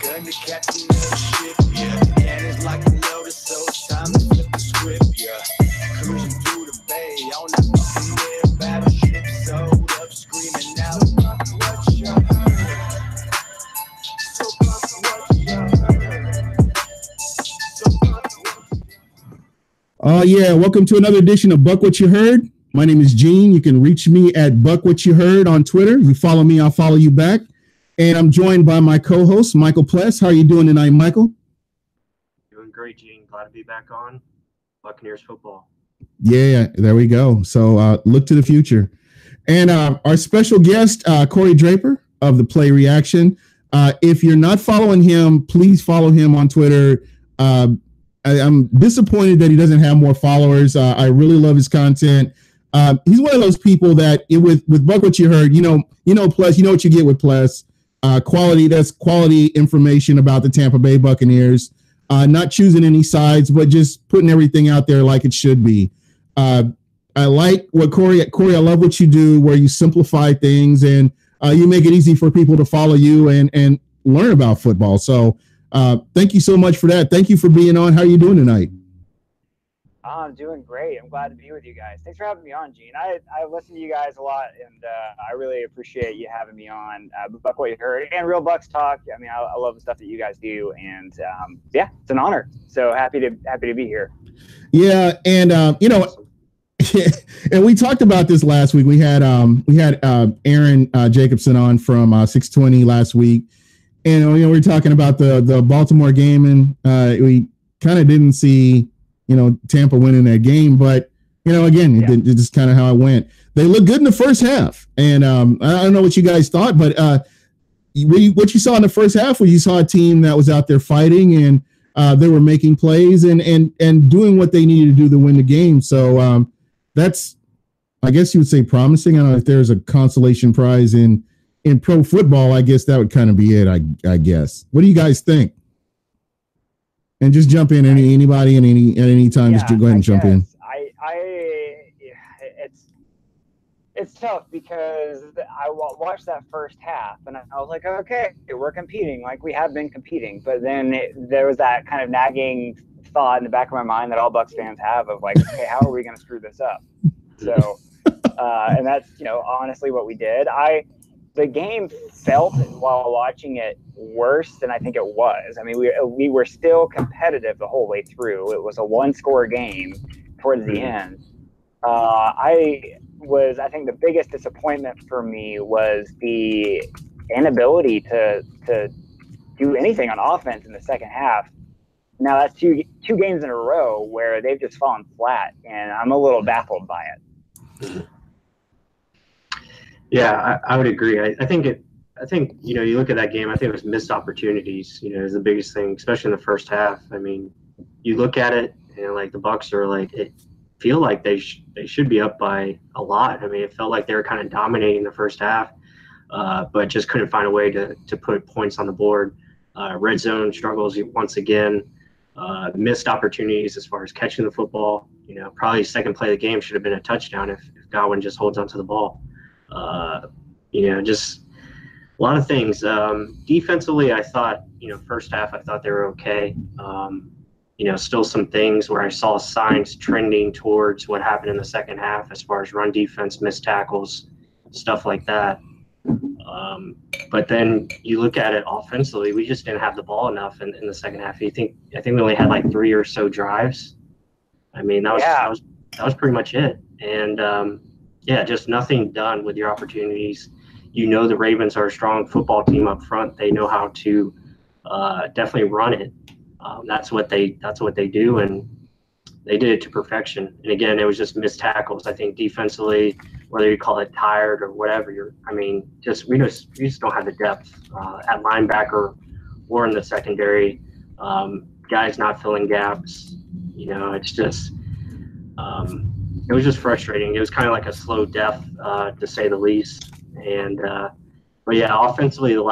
gun to captain of the ship, yeah. And it's like a lotus, so it's time to flip the script, yeah. Cruising through the bay on that fucking air battleship, sold up, screaming out, what you heard? So what you heard? So what yeah, welcome to another edition of Buck What You Heard. My name is Gene. You can reach me at Buck What You Heard on Twitter. You follow me, I'll follow you back. And I'm joined by my co-host, Michael Pless. How are you doing tonight, Michael? Doing great, Gene. Glad to be back on Buccaneers football. Yeah, there we go. So look to the future. And our special guest, Coey Draper of the Play Reaction. If you're not following him, please follow him on Twitter. I'm disappointed that he doesn't have more followers. I really love his content. He's one of those people that with Buck What You Heard, you know, Pless, you know what you get with Pless. Quality information about the Tampa Bay Buccaneers, not choosing any sides, but just putting everything out there like it should be. I like what Coey, I love what you do, where you simplify things and you make it easy for people to follow you and learn about football. So thank you so much for that. Thank you for being on. How are you doing tonight? I'm doing great. I'm glad to be with you guys. Thanks for having me on, Gene. I listen to you guys a lot, and I really appreciate you having me on Buck What You Heard and Real Bucks Talk. I mean, I love the stuff that you guys do, and yeah, it's an honor. So happy to be here. Yeah, and you know, and we talked about this last week. We had Aaron Jacobson on from 620 last week, and we were talking about the Baltimore game, and we kind of didn't see Tampa winning that game, but again, it's just kind of how it went. They looked good in the first half, and I don't know what you guys thought, but what you saw in the first half was you saw a team that was out there fighting, and they were making plays and doing what they needed to do to win the game. So that's, I guess you would say, promising. I don't know if there's a consolation prize in pro football. I guess that would kind of be it. I guess. What do you guys think? And just jump in, anybody at any time. Just go ahead and jump in. It's tough because I watched that first half and I was like, okay, we're competing like we have been competing. But then there was that kind of nagging thought in the back of my mind that all Bucs fans have of like, okay, how are we going to screw this up? So, and that's honestly what we did. The game felt while watching it worse than I think it was. I mean, we were still competitive the whole way through. It was a one-score game towards the end. I think the biggest disappointment for me was the inability to do anything on offense in the second half. Now that's two games in a row where they've just fallen flat, and I'm a little baffled by it. Yeah, I would agree. I think you look at that game, I think it was missed opportunities, is the biggest thing, especially in the first half. I mean, you look at it and like the Bucs are like, it feel like they should be up by a lot. I mean, it felt like they were kind of dominating the first half, but just couldn't find a way to put points on the board. Red zone struggles once again, missed opportunities as far as catching the football. Probably second play of the game should have been a touchdown if Godwin just holds onto the ball. Just a lot of things. Defensively, I thought, first half, I thought they were okay. Still some things where I saw signs trending towards what happened in the second half as far as run defense, missed tackles, stuff like that. But then you look at it offensively, we just didn't have the ball enough in the second half. I think we only had like 3 or so drives. I mean, that was pretty much it. And just nothing done with your opportunities. The Ravens are a strong football team up front. They know how to definitely run it. That's what they do, and they did it to perfection. And again, it was just missed tackles. I think defensively, whether you call it tired or whatever, we just don't have the depth at linebacker or in the secondary. Guys not filling gaps. It's just it was just frustrating. It was kind of like a slow death, to say the least. And but yeah, offensively, you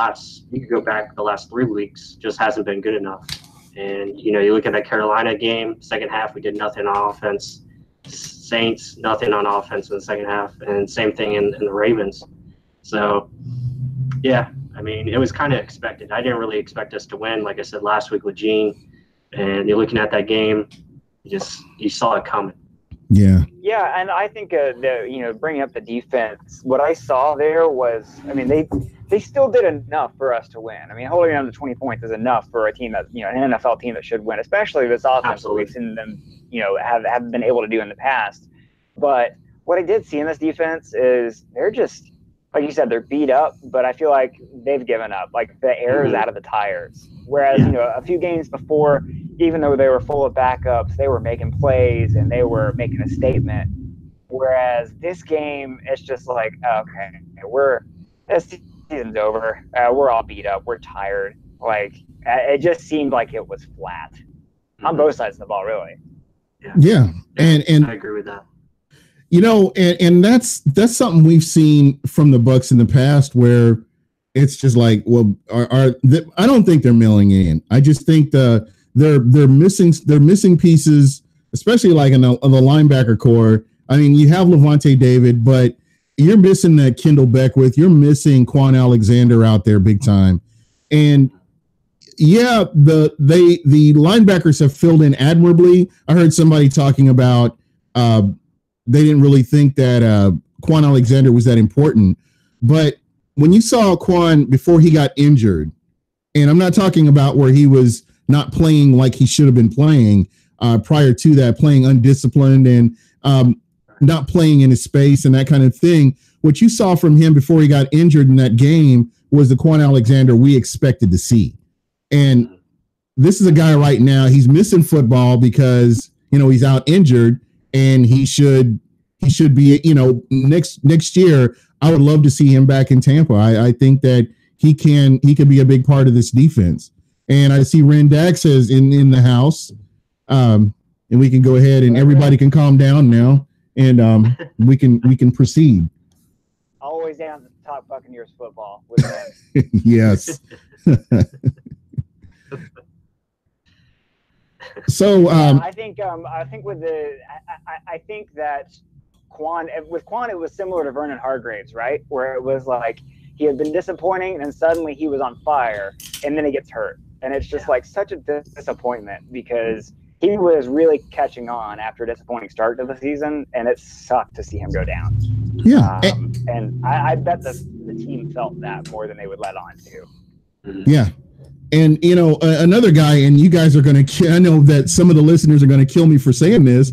could go back the last 3 weeks, just hasn't been good enough. And you look at that Carolina game, second half, we did nothing on offense. Saints, nothing on offense in the second half, and same thing in the Ravens. So yeah, I mean, it was kind of expected. I didn't really expect us to win, like I said last week with Gene. And you're looking at that game, you saw it coming. Yeah. Yeah, and I think bringing up the defense, what I saw there was, I mean, they still did enough for us to win. I mean, holding them to 20 points is enough for a team that, an NFL team that should win, especially this offense Absolutely. that we've seen them, have been able to do in the past. But what I did see in this defense is they're just, like you said, they're beat up, but I feel like they've given up. Like the air is out of the tires. Whereas, a few games before, even though they were full of backups, they were making plays and they were making a statement. Whereas this game, it's just like, okay, this season's over. We're all beat up. We're tired. Like, it just seemed like it was flat on both sides of the ball, really. Yeah. And I agree with that. And that's something we've seen from the Bucs in the past, where it's just like, well, I don't think they're milling in. I just think they're missing pieces, especially like in the linebacker core. I mean, you have Levante David, but you're missing that Kendall Beckwith. You're missing Quan Alexander out there big time. And yeah, the linebackers have filled in admirably. I heard somebody talking about they didn't really think that Quan Alexander was that important. But when you saw Quan before he got injured, and I'm not talking about where he was not playing like he should have been playing prior to that, playing undisciplined and not playing in his space and that kind of thing. What you saw from him before he got injured in that game was the Quan Alexander we expected to see. And this is a guy right now, he's missing football because, he's out injured, and he should be, next year, I would love to see him back in Tampa. I think that he could be a big part of this defense. And I see Rendax is in the house. And we can go ahead and everybody can calm down now, and we can proceed. Always down to talk Buccaneers football with them. Yes. So I think that Quan, it was similar to Vernon Hargreaves, right? Where it was like he had been disappointing and suddenly he was on fire, and then he gets hurt. And it's just like such a disappointment because he was really catching on after a disappointing start to the season, and it sucked to see him go down. Yeah. And I bet the team felt that more than they would let on to. Yeah. And, another guy, and you guys are going to, I know that some of the listeners are going to kill me for saying this,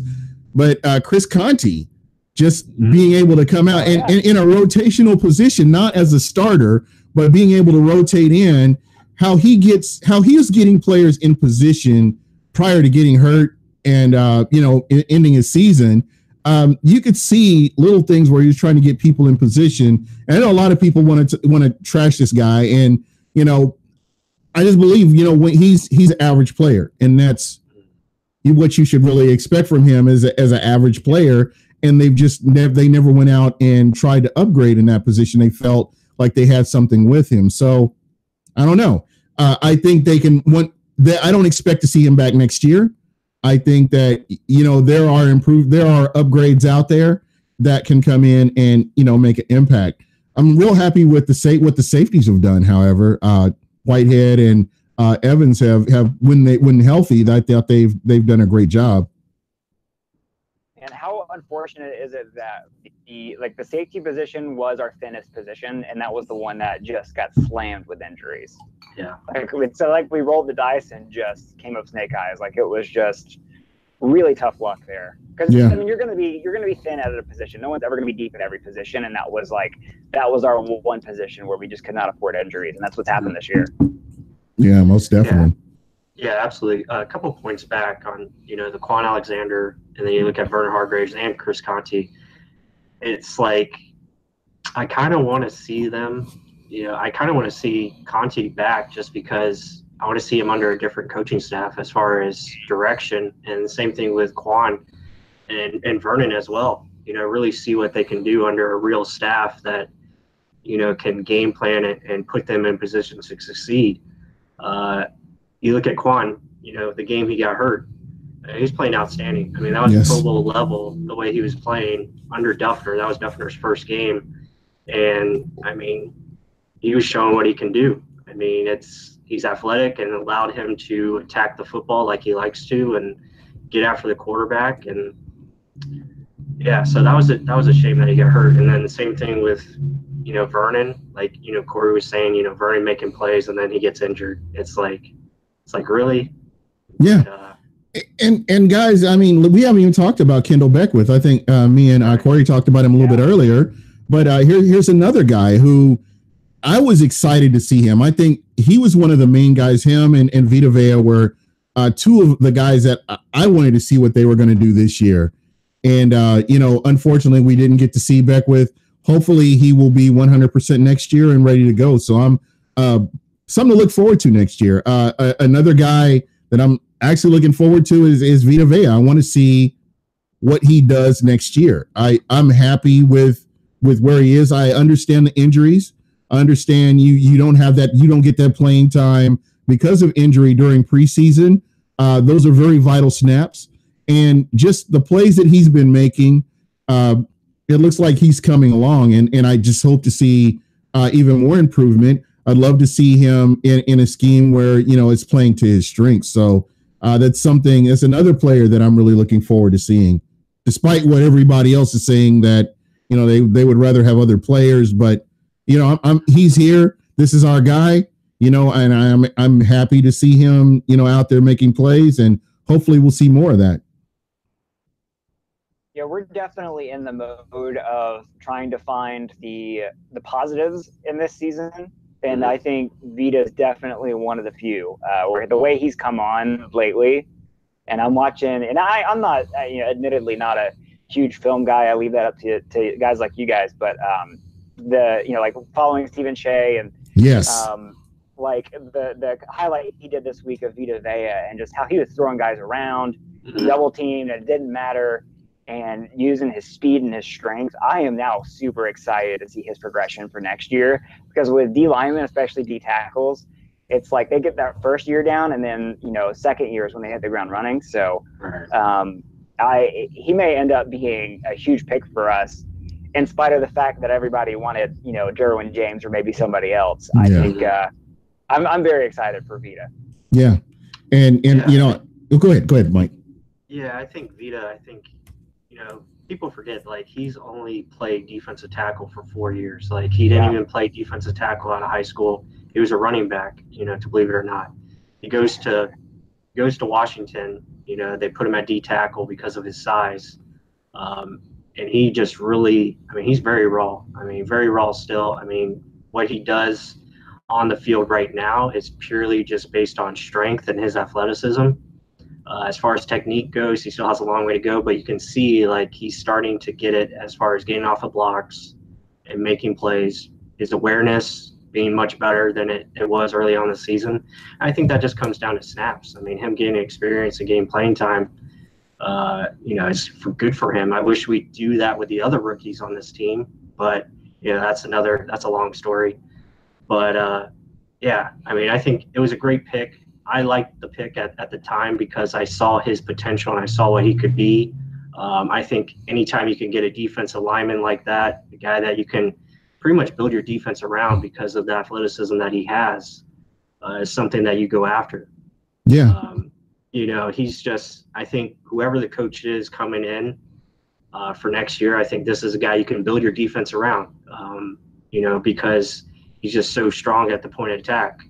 but Chris Conti just being able to come out and in a rotational position, not as a starter, but being able to rotate in, how he is getting players in position prior to getting hurt and, ending his season. You could see little things where he was trying to get people in position. And I know a lot of people want to trash this guy, and, I just believe, when he's an average player, and that's what you should really expect from him as an average player. And they never went out and tried to upgrade in that position. They felt like they had something with him. So I don't know. I think they can. I don't expect to see him back next year. I think that there are upgrades out there that can come in and make an impact. I'm real happy with what the safeties have done. However, Whitehead and Evans have when healthy, I thought they've done a great job. And how unfortunate is it that the safety position was our thinnest position, and that was the one that just got slammed with injuries. Yeah. Like we rolled the dice and just came up snake eyes. Like it was just really tough luck there. Because I mean, you're gonna be thin at a position. No one's ever gonna be deep at every position, and that was our one position where we just could not afford injuries, and that's what's happened this year. Yeah, most definitely. Yeah, absolutely. A couple points back on the Quan Alexander, and then you look at Vernon Hargreaves and Chris Conti. It's like I kind of want to see them. I kind of want to see Conti back just because I want to see him under a different coaching staff as far as direction, and the same thing with Quan and Vernon as well. Really see what they can do under a real staff that can game plan it and put them in positions to succeed. You look at Quan, the game he got hurt, he's playing outstanding. I mean, that was Pro Bowl level the way he was playing under Duffner. That was Duffner's first game, and I mean, he was showing what he can do. I mean, he's athletic and allowed him to attack the football like he likes to and get after the quarterback. And yeah, so that was a shame that he got hurt. And then the same thing with, Vernon, like, Corey was saying, Vernon making plays and then he gets injured. It's like really? Yeah. And guys, I mean, we haven't even talked about Kendall Beckwith. I think me and Corey talked about him a little bit earlier, but here's another guy who I was excited to see him. I think he was one of the main guys. Him and Vita Vea were two of the guys that I wanted to see what they were going to do this year. And, unfortunately, we didn't get to see Beckwith. Hopefully he will be 100% next year and ready to go. So I'm something to look forward to next year. Another guy that I'm actually looking forward to is Vita Vea. I want to see what he does next year. I'm happy with where he is. I understand the injuries. I understand you don't have that. You don't get that playing time because of injury during preseason. Those are very vital snaps. And just the plays that he's been making, it looks like he's coming along. And I just hope to see even more improvement. I'd love to see him in a scheme where, it's playing to his strengths. So that's another player that I'm really looking forward to seeing, despite what everybody else is saying that, they would rather have other players. But, he's here. This is our guy, and I'm happy to see him, out there making plays, and hopefully we'll see more of that. Yeah, we're definitely in the mode of trying to find the positives in this season. And I think Vita is definitely one of the few where the way he's come on lately, and I'm watching, and I'm not, admittedly not a huge film guy. I leave that up to guys like you guys, but like following Stephen Shea and yes, like the highlight he did this week of Vita Vea and just how he was throwing guys around, double teamed, and it didn't matter, and using his speed and his strength. I am now super excited to see his progression for next year, because with D linemen, especially D tackles, it's like they get that first year down, and then second year is when they hit the ground running. So he may end up being a huge pick for us, in spite of the fact that everybody wanted Derwin James or maybe somebody else. I think I'm very excited for Vita. Yeah, and go ahead, Mike. Yeah, I think Vita. People forget, like, he's only played defensive tackle for 4 years. Like, he didn't even play defensive tackle out of high school. He was a running back, to believe it or not. He goes to Washington. They put him at D tackle because of his size. And he just really, he's very raw. Very raw still. What he does on the field right now is purely just based on strength and his athleticism. As far as technique goes, he still has a long way to go, but you can see, like, he's starting to get it as far as getting off of blocks and making plays. His awareness being much better than it was early on the season. I think that just comes down to snaps. Him getting experience and getting playing time, is good for him. I wish we do that with the other rookies on this team, but that's a long story. But I think it was a great pick. I liked the pick at the time because I saw his potential and I saw what he could be. I think anytime you can get a defensive lineman like that, a guy that you can pretty much build your defense around because of the athleticism that he has, is something that you go after. Yeah. He's just, I think whoever the coach is coming in for next year, I think this is a guy you can build your defense around, because he's just so strong at the point of attack.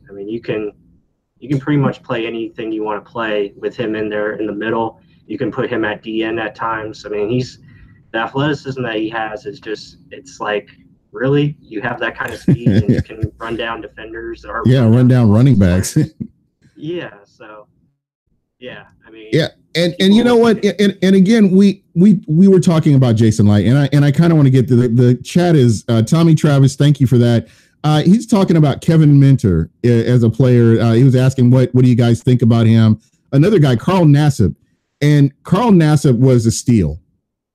You can pretty much play anything you want to play with him in there in the middle. You can put him at DN at times. The athleticism that he has is just, it's like, really? You have that kind of speed and you can run down defenders or run down running backs. Yeah. So, yeah. And you know what? And again, we were talking about Jason Light, and I kind of want to get to the chat is Tommy Travis. Thank you for that. He's talking about Kevin Minter as a player. He was asking, what do you guys think about him? Another guy, Carl Nassib. And Carl Nassib was a steal.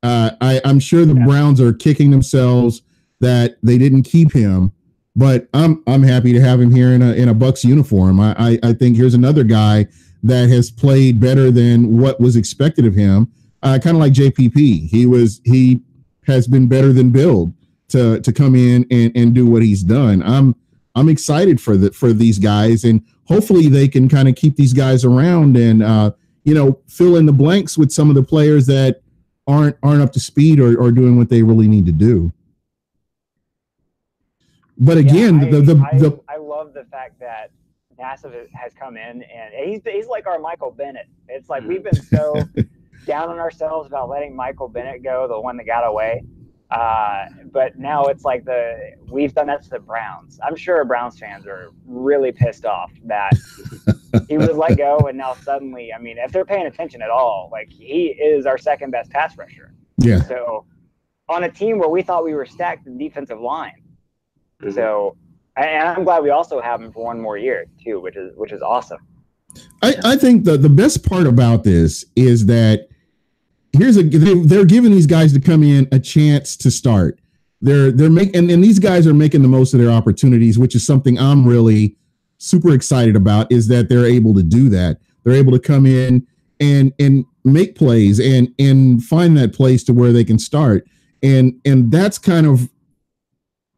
I'm sure the Browns are kicking themselves that they didn't keep him, but I'm happy to have him here in a Bucs uniform. I think here's another guy that has played better than what was expected of him. Kind of like JPP. He has been better than billed to come in and do what he's done. I'm excited for these guys, and hopefully they can kind of keep these guys around and fill in the blanks with some of the players that aren't up to speed or doing what they really need to do. But again, I love the fact that Nassib has come in and he's like our Michael Bennett. It's like we've been so down on ourselves about letting Michael Bennett go, the one that got away. But now it's like we've done that to the Browns. I'm sure Browns fans are really pissed off that he was let go, and now suddenly, I mean, if they're paying attention at all, like he is our second best pass rusher. Yeah. So on a team where we thought we were stacked in defensive line. Mm-hmm. So, and I'm glad we also have him for one more year too, which is awesome. I think the best part about this is that they're giving these guys to come in a chance to start. They're making and these guys are making the most of their opportunities, which is something I'm really super excited about, is that they're able to do that. They're able to come in and make plays and find that place to where they can start. And that's kind of,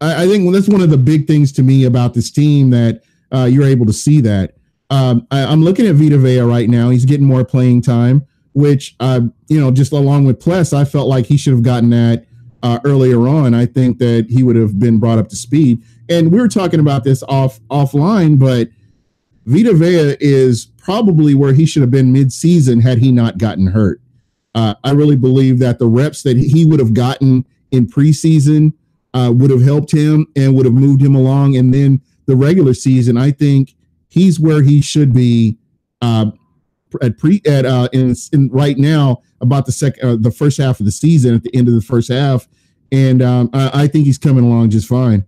I think that's one of the big things to me about this team, that you're able to see that. I'm looking at Vita Vea right now. He's getting more playing time, which, just along with Pless, I felt like he should have gotten that earlier on. I think that he would have been brought up to speed. And we were talking about this offline, but Vita Vea is probably where he should have been mid-season had he not gotten hurt. I really believe that the reps that he would have gotten in preseason would have helped him and would have moved him along. And then the regular season, I think he's where he should be right now, about the first half of the season, at the end of the first half. And I think he's coming along just fine.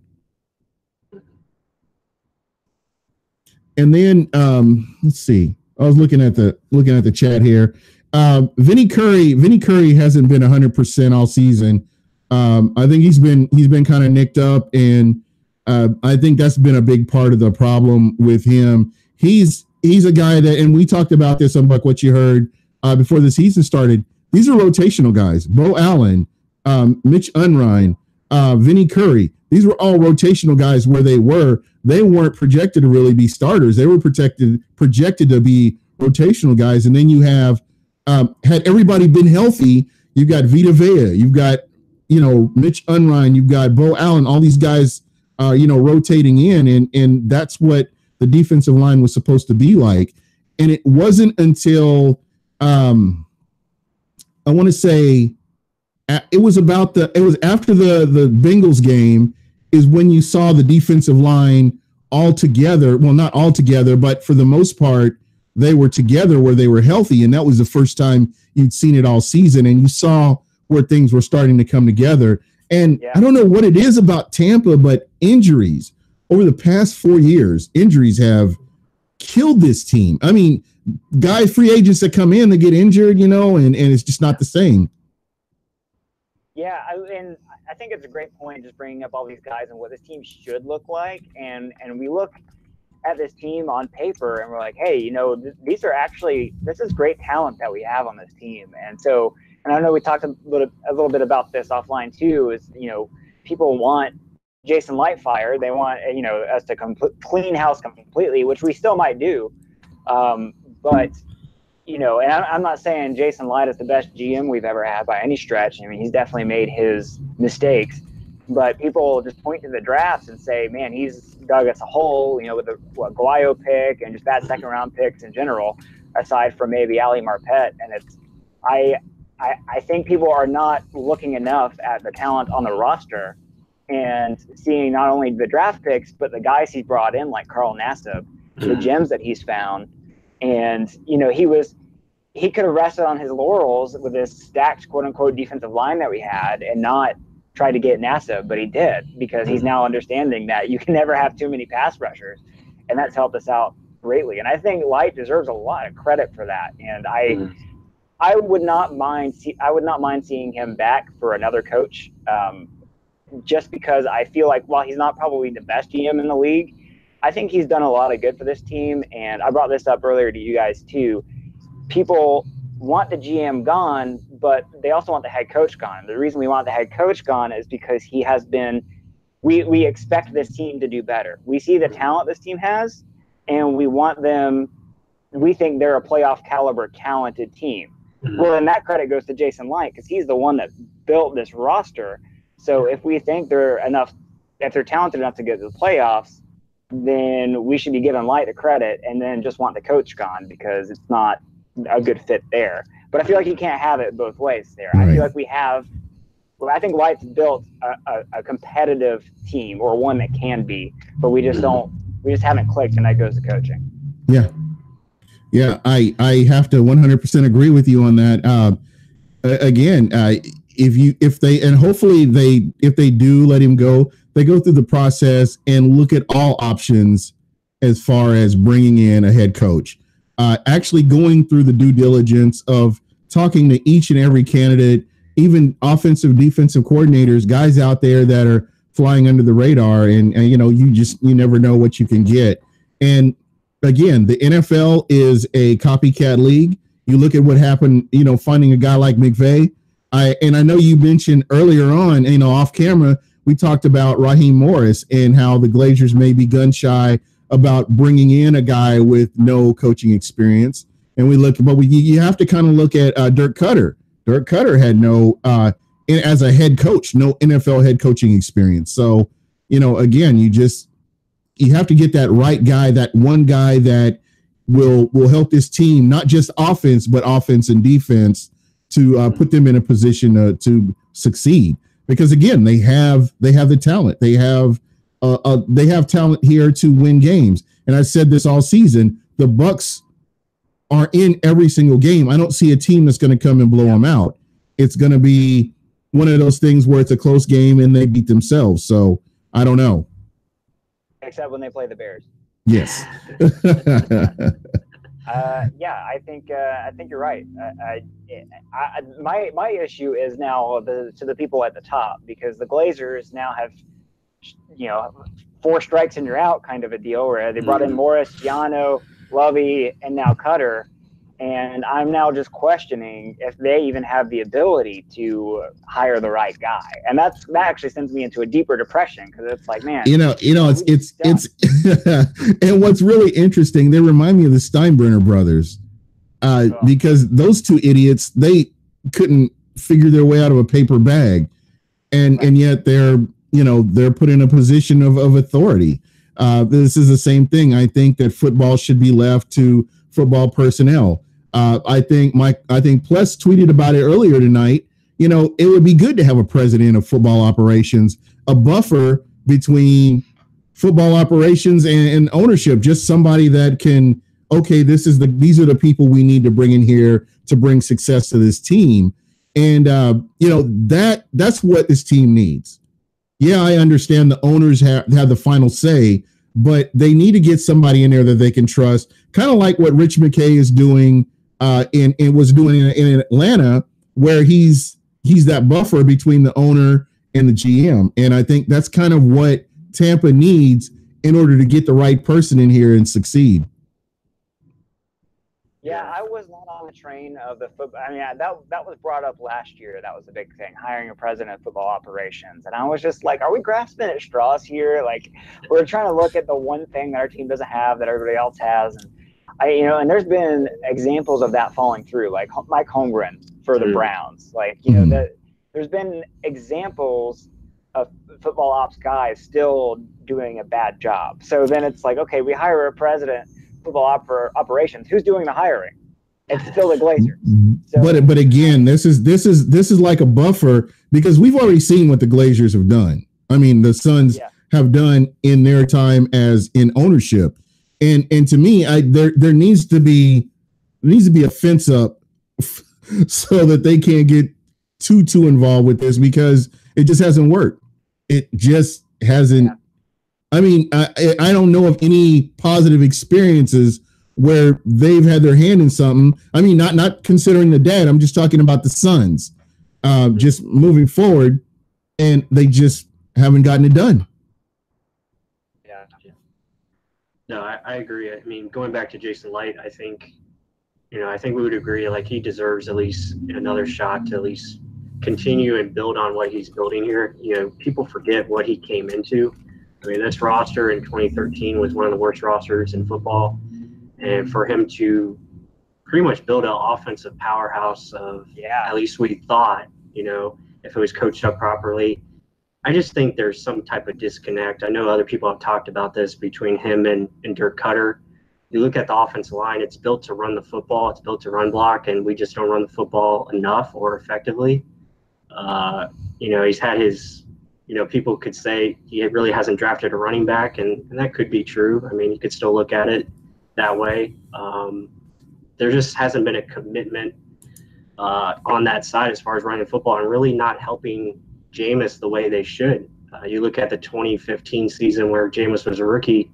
And then let's see. I was looking at the chat here. Vinny Curry hasn't been 100% all season. I think he's been kind of nicked up, and I think that's been a big part of the problem with him. He's a guy that, and we talked about this on what you heard before the season started. These are rotational guys. Bo Allen, Mitch Unrein, Vinny Curry. These were all rotational guys where they weren't projected to really be starters. They were projected to be rotational guys. And then you have, had everybody been healthy, you've got Vita Vea, you've got, Mitch Unrein, you've got Bo Allen, all these guys, rotating in. And that's what the defensive line was supposed to be like. And it wasn't until, I want to say, it was after the Bengals game is when you saw the defensive line all together. Well, not all together, but for the most part, they were together where they were healthy. And that was the first time you'd seen it all season. And you saw where things were starting to come together. And yeah. I don't know what it is about Tampa, but injuries over the past 4 years, injuries have killed this team. I mean, free agents that come in, they get injured, and it's just not the same. Yeah, and I think it's a great point, just bringing up all these guys and what this team should look like. And we look at this team on paper and we're like, hey, this is great talent that we have on this team. And so, and I know we talked a little bit about this offline too, is, people want Jason Lightfire. They want, us to clean house completely, which we still might do. But and I'm not saying Jason Light is the best GM we've ever had by any stretch. I mean, he's definitely made his mistakes, but people just point to the drafts and say, man, he's dug us a hole, with the Guayo pick and just bad second round picks in general, aside from maybe Ali Marpet. And I think people are not looking enough at the talent on the roster and seeing not only the draft picks, but the guys he's brought in, like Carl Nassib, the gems that he's found. And, he could have rested on his laurels with this stacked, quote unquote, defensive line that we had and not tried to get Nassib, but he did, because he's now understanding that you can never have too many pass rushers. And that's helped us out greatly. And I think Light deserves a lot of credit for that. And I would not mind seeing him back for another coach, just because I feel like while he's not probably the best GM in the league, I think he's done a lot of good for this team. And I brought this up earlier to you guys too. People want the GM gone, but they also want the head coach gone. The reason we want the head coach gone is because he has been we expect this team to do better. We see the talent this team has, and we want them. We think they're a playoff caliber talented team. Well, then that credit goes to Jason Light because he's the one that built this roster. So if we think they're enough, if they're talented enough to get to the playoffs, then we should be giving Light the credit and then just want the coach gone because it's not a good fit there. But I feel like you can't have it both ways there. Right. I feel like we have. Well, I think Light's built a competitive team or one that can be, but we just don't. We just haven't clicked, and that goes to coaching. Yeah. Yeah, I have to 100% agree with you on that. Again, if they do let him go, they go through the process and look at all options as far as bringing in a head coach. Actually going through the due diligence of talking to each and every candidate, even offensive, defensive coordinators, guys out there that are flying under the radar, and you never know what you can get. And again, the NFL is a copycat league. You look at what happened, finding a guy like McVay. I know you mentioned earlier on, off camera, we talked about Raheem Morris and how the Glazers may be gun shy about bringing in a guy with no coaching experience. And you have to kind of look at Dirk Cutter. Dirk Cutter had no, as a head coach, no NFL head coaching experience. So, again, you have to get that right guy, that one guy that will help this team, not just offense, but offense and defense, to put them in a position to succeed. Because again, they have the talent. They have talent here to win games. And I said this all season, the Bucks are in every single game. I don't see a team that's going to come and blow them out. It's going to be one of those things where it's a close game and they beat themselves. So I don't know. Except when they play the Bears. Yes. Yeah, I think you're right. My issue is now to the people at the top, because the Glazers now have, 4 strikes and you're out kind of a deal, where they brought in Morris, Yano, Lovey, and now Cutter. And I'm now just questioning if they even have the ability to hire the right guy. And that actually sends me into a deeper depression, because it's like, man, it's and what's really interesting, they remind me of the Steinbrenner brothers, because those two idiots, they couldn't figure their way out of a paper bag, and yet they're put in a position of authority. This is the same thing. I think that football should be left to football personnel. I think Pless tweeted about it earlier tonight. It would be good to have a president of football operations, a buffer between football operations and ownership, just somebody that can, okay, these are the people we need to bring in here to bring success to this team. And, that's what this team needs. Yeah, I understand the owners have the final say, but they need to get somebody in there that they can trust, kind of like what Rich McKay is doing was doing in Atlanta, where he's that buffer between the owner and the GM. And I think that's kind of what Tampa needs in order to get the right person in here and succeed. Yeah, I was not on the train of the football. I mean, that was brought up last year. That was a big thing, hiring a president of football operations. And I was just like, are we grasping at straws here? Like, we're trying to look at the one thing that our team doesn't have that everybody else has. And and there's been examples of that falling through, like Mike Holmgren for the Browns. Like, there's been examples of football ops guys still doing a bad job. So then it's like, okay, we hire a president football operations. Who's doing the hiring? It's still the Glazers. So, but again, this is like a buffer, because we've already seen what the Glazers have done. I mean, the Suns have done in their time as in ownership. And to me, there needs to be a fence up so that they can't get too involved with this, because it just hasn't worked. It just hasn't. Yeah. I mean, I don't know of any positive experiences where they've had their hand in something. I mean, not considering the dad. I'm just talking about the Suns, just moving forward, and they just haven't gotten it done. Yeah. No, I agree. I mean, going back to Jason Light, I think we would agree, like, he deserves at least another shot to at least continue and build on what he's building here. You know, people forget what he came into. I mean, this roster in 2013 was one of the worst rosters in football. And for him to pretty much build an offensive powerhouse of, at least we thought, you know, if it was coached up properly, I just think there's some type of disconnect. I know other people have talked about this between him and Dirk Cutter. You look at the offensive line, it's built to run the football, it's built to run block, and we just don't run the football enough or effectively. You know, he's had his, you know, people could say he really hasn't drafted a running back, and that could be true. I mean, you could still look at it that way. There just hasn't been a commitment on that side as far as running football and really not helping Jameis the way they should. You look at the 2015 season where Jameis was a rookie,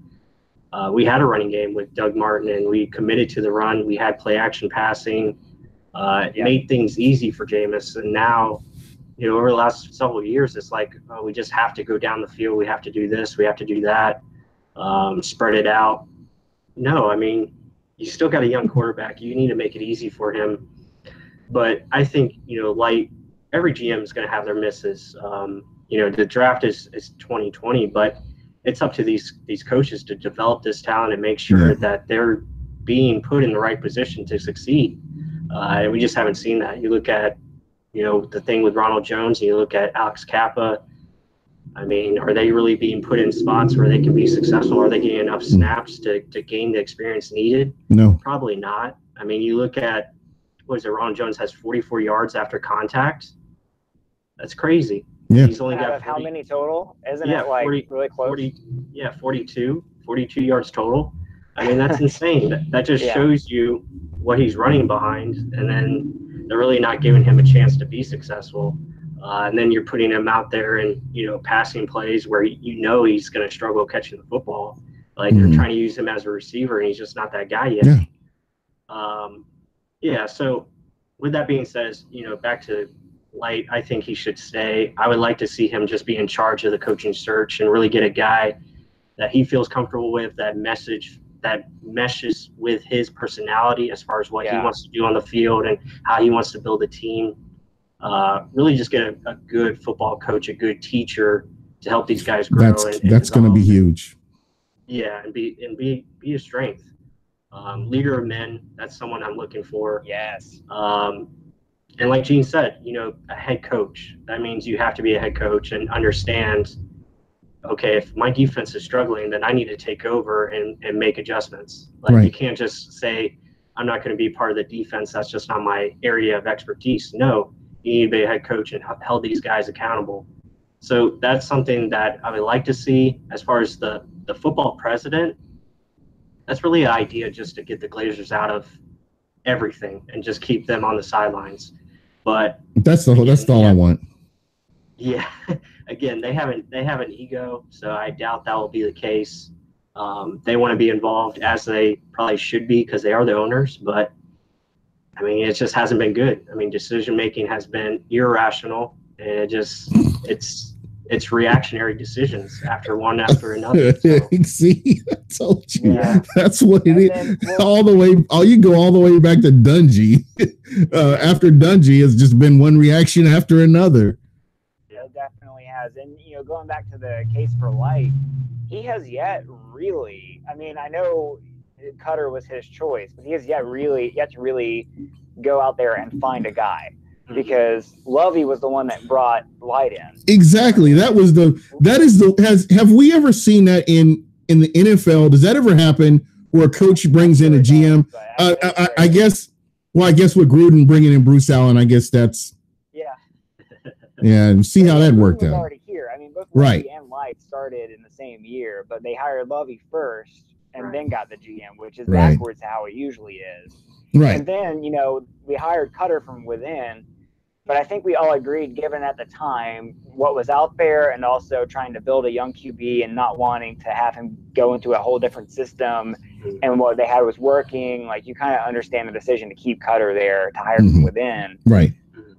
we had a running game with Doug Martin, and we committed to the run. We had play action passing. It made things easy for Jameis. And now, you know, over the last several years, it's like, we just have to go down the field. We have to do this. We have to do that. Spread it out. No, I mean, you still got a young quarterback. You need to make it easy for him. But I think, you know, like every GM is going to have their misses. You know, the draft is 2020, but it's up to these coaches to develop this talent and make sure that they're being put in the right position to succeed. And we just haven't seen that. You look at, you know, the thing with Ronald Jones, and you look at Alex Kappa. I mean, are they really being put in spots where they can be successful? Are they getting enough snaps to gain the experience needed? No. Probably not. I mean, you look at, what is it, Ronald Jones has 44 yards after contact. That's crazy. Yeah. He's only got 40, how many total? Isn't it like 40, really close? 42 yards total. I mean, that's insane. That just shows you what he's running behind, and then they're really not giving him a chance to be successful. And then you're putting him out there in, you know, passing plays where you know he's going to struggle catching the football. Like they're trying to use him as a receiver, and he's just not that guy yet. So with that being said, you know, back to Light, I think he should stay. I would like to see him just be in charge of the coaching search and really get a guy that he feels comfortable with, that meshes with his personality as far as what he wants to do on the field and how he wants to build a team. Really just get a good football coach, a good teacher to help these guys grow. That's going to be huge. Yeah, and be a strength. Leader of men, that's someone I'm looking for. Yes. And like Gene said, you know, a head coach, that means you have to be a head coach and understand, okay, if my defense is struggling, then I need to take over and make adjustments. Like you can't just say, I'm not going to be part of the defense. That's just not my area of expertise. No, you need to be a head coach and hold these guys accountable. So that's something that I would like to see. As far as the football president, that's really an idea just to get the Glazers out of everything and just keep them on the sidelines. But that's all I want. Yeah. Again, they have an ego, so I doubt that will be the case. They want to be involved, as they probably should be, because they are the owners. But I mean, it just hasn't been good. I mean, decision making has been irrational, and it's reactionary decisions after another. So. See, I told you. Yeah. That's what it is. You go all the way back to Dungy. After Dungy has just been one reaction after another. Yeah, it definitely has. And, you know, going back to the case for Light, he has yet really, I mean, I know Cutter was his choice, but he has yet to really go out there and find a guy. Because Lovey was the one that brought Light in. Exactly. Have we ever seen that in the NFL? Does that ever happen where a coach brings in a GM? I guess with Gruden bringing in Bruce Allen, I guess that's. Yeah. See how that worked out. Already here. I mean, both Lovey and Light started in the same year, but they hired Lovey first and then got the GM, which is backwards how it usually is. Right. And then, you know, we hired Cutter from within. But I think we all agreed, given at the time what was out there and also trying to build a young QB and not wanting to have him go into a whole different system and what they had was working, like you kind of understand the decision to keep Cutter there, to hire from within. Right.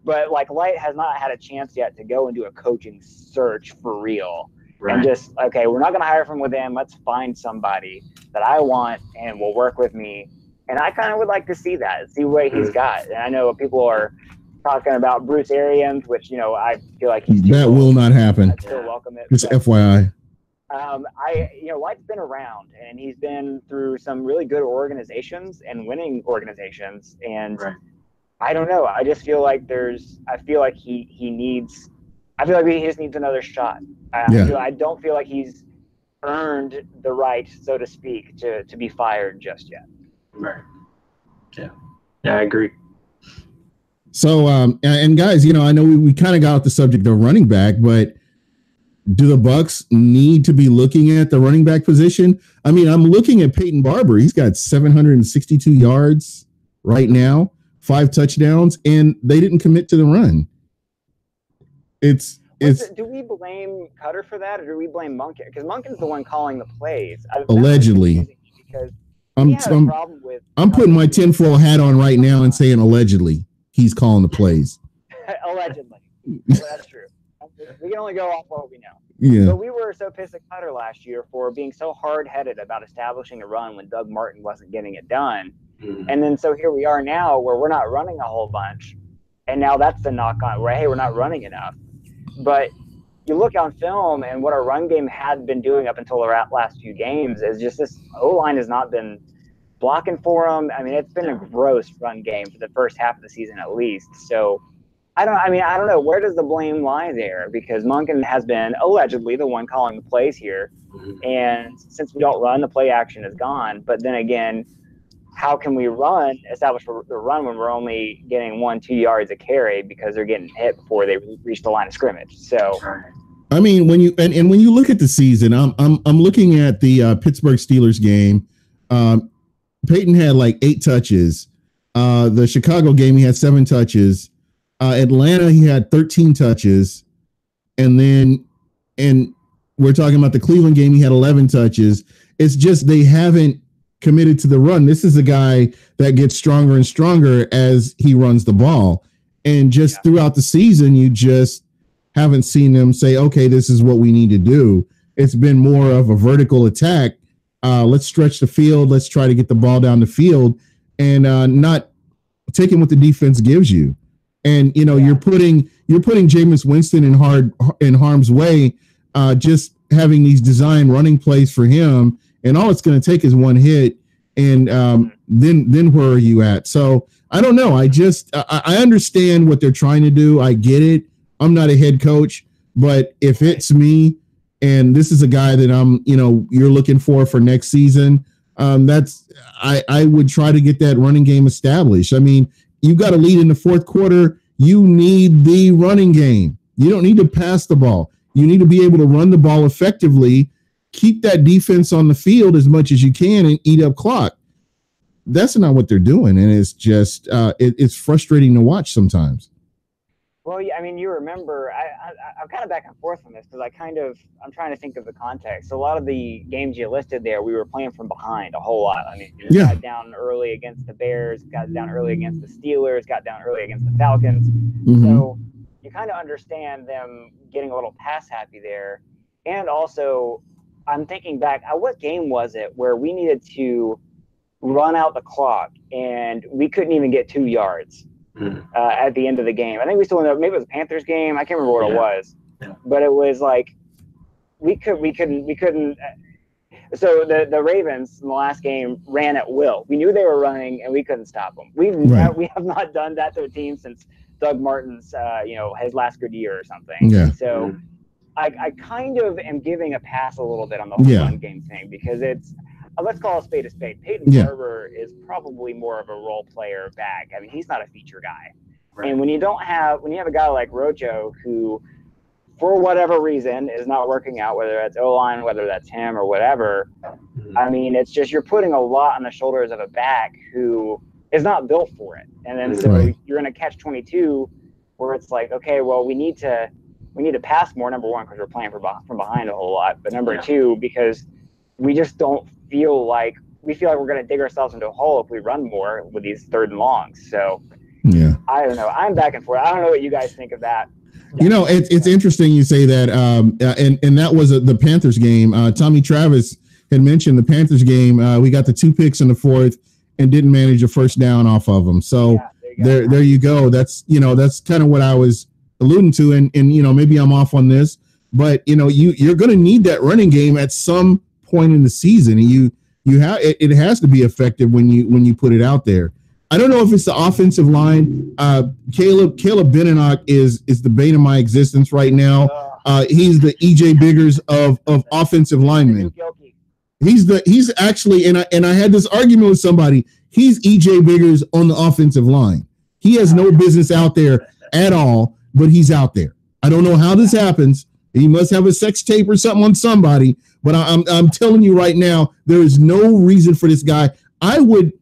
But like Light has not had a chance yet to go and do a coaching search for real. Right. And just, okay, we're not going to hire from within. Let's find somebody that I want and will work with me. And I kind of would like to see that, see what he's got. And I know people are talking about Bruce Arians, which, I feel like he's that will not happen. I still welcome it. Just FYI. White's been around, and he's been through some really good organizations and winning organizations. And Right. I don't know. I just feel like I feel like he just needs another shot. I don't feel like he's earned the right, so to speak, to be fired just yet. Right. Yeah, I agree. So, and guys, I know we kind of got off the subject of running back, but do the Bucs need to be looking at the running back position? I mean, I'm looking at Peyton Barber. He's got 762 yards right now, 5 touchdowns, and they didn't commit to the run. Do we blame Cutter for that, or do we blame Monken? Because Monken's the one calling the plays. Allegedly. Because I'm putting my tinfoil hat on right now and saying allegedly he's calling the plays. Allegedly. Well, that's true. We can only go off what we know. Yeah. But we were so pissed at Cutter last year for being so hard-headed about establishing a run when Doug Martin wasn't getting it done. Mm-hmm. And then so here we are now where we're not running a whole bunch. And now that's the knock on where, hey, we're not running enough. But you look on film, and what our run game had been doing up until the last few games is just this O-line has not been blocking for them. I mean, it's been a gross run game for the first half of the season at least. So I don't know. Where does the blame lie there? Because Monken has been allegedly the one calling the plays here. Mm-hmm. And since we don't run, the play action is gone. But then again, how can we establish the run when we're only getting 1-2 yards a carry because they're getting hit before they reach the line of scrimmage? So, I mean, when you look at the season, I'm looking at the Pittsburgh Steelers game. Peyton had like 8 touches. The Chicago game, he had 7 touches. Atlanta, he had 13 touches. And we're talking about the Cleveland game, he had 11 touches. It's just they haven't committed to the run. This is a guy that gets stronger and stronger as he runs the ball. And just throughout the season, you just haven't seen them say, okay, this is what we need to do. It's been more of a vertical attack. Let's stretch the field. Let's try to get the ball down the field and not taking what the defense gives you. And, you're putting Jameis Winston in harm's way, just having these design running plays for him. And all it's going to take is one hit. And then where are you at? So I don't know. I understand what they're trying to do. I get it. I'm not a head coach, but if it's me and this is a guy that you're looking for next season, I would try to get that running game established. I mean, you've got a lead in the fourth quarter. You need the running game. You don't need to pass the ball. You need to be able to run the ball effectively, keep that defense on the field as much as you can and eat up clock. That's not what they're doing. And it's just, it's frustrating to watch sometimes. Well, yeah, I mean, you remember, I'm kind of back and forth on this because I'm trying to think of the context. So a lot of the games you listed there, we were playing from behind a whole lot. I mean, got down early against the Bears, got down early against the Steelers, got down early against the Falcons. Mm-hmm. So you kind of understand them getting a little pass happy there. And also, I'm thinking back, what game was it where we needed to run out the clock and we couldn't even get 2 yards? At the end of the game. I think we still ended up, maybe it was a Panthers game. I can't remember what it was, but it was like we couldn't. So the Ravens in the last game ran at will. We knew they were running and we couldn't stop them. We have not done that to a team since Doug Martin's his last good year or something. Yeah. So I kind of am giving a pass a little bit on the whole run game thing because it's. Let's call a spade a spade. Peyton Barber is probably more of a role player back. I mean, he's not a feature guy. Right. And when you have a guy like Rojo who, for whatever reason, is not working out, whether that's O-line, whether that's him or whatever, I mean, it's just you're putting a lot on the shoulders of a back who is not built for it. And then so you're in a catch-22 where it's like, okay, well, we need to pass more, number one, because we're playing from behind a whole lot. But number two, because we just don't feel like we're going to dig ourselves into a hole if we run more with these third and longs. So I don't know. I'm back and forth. I don't know what you guys think of that. It's interesting you say that. And that was the Panthers game. Tommy Travis had mentioned the Panthers game. We got the 2 picks in the fourth and didn't manage a first down off of them. So There you go. That's kind of what I was alluding to, and maybe I'm off on this, but you're going to need that running game at some point in the season, and you have it has to be effective when you put it out there. I don't know if it's the offensive line. Caleb Benenoch is the bane of my existence right now. He's the EJ Biggers of offensive linemen. He's actually, and I had this argument with somebody. He's EJ Biggers on the offensive line. He has no business out there at all, but he's out there. I don't know how this happens. He must have a sex tape or something on somebody. But I'm telling you right now, there is no reason for this guy. I would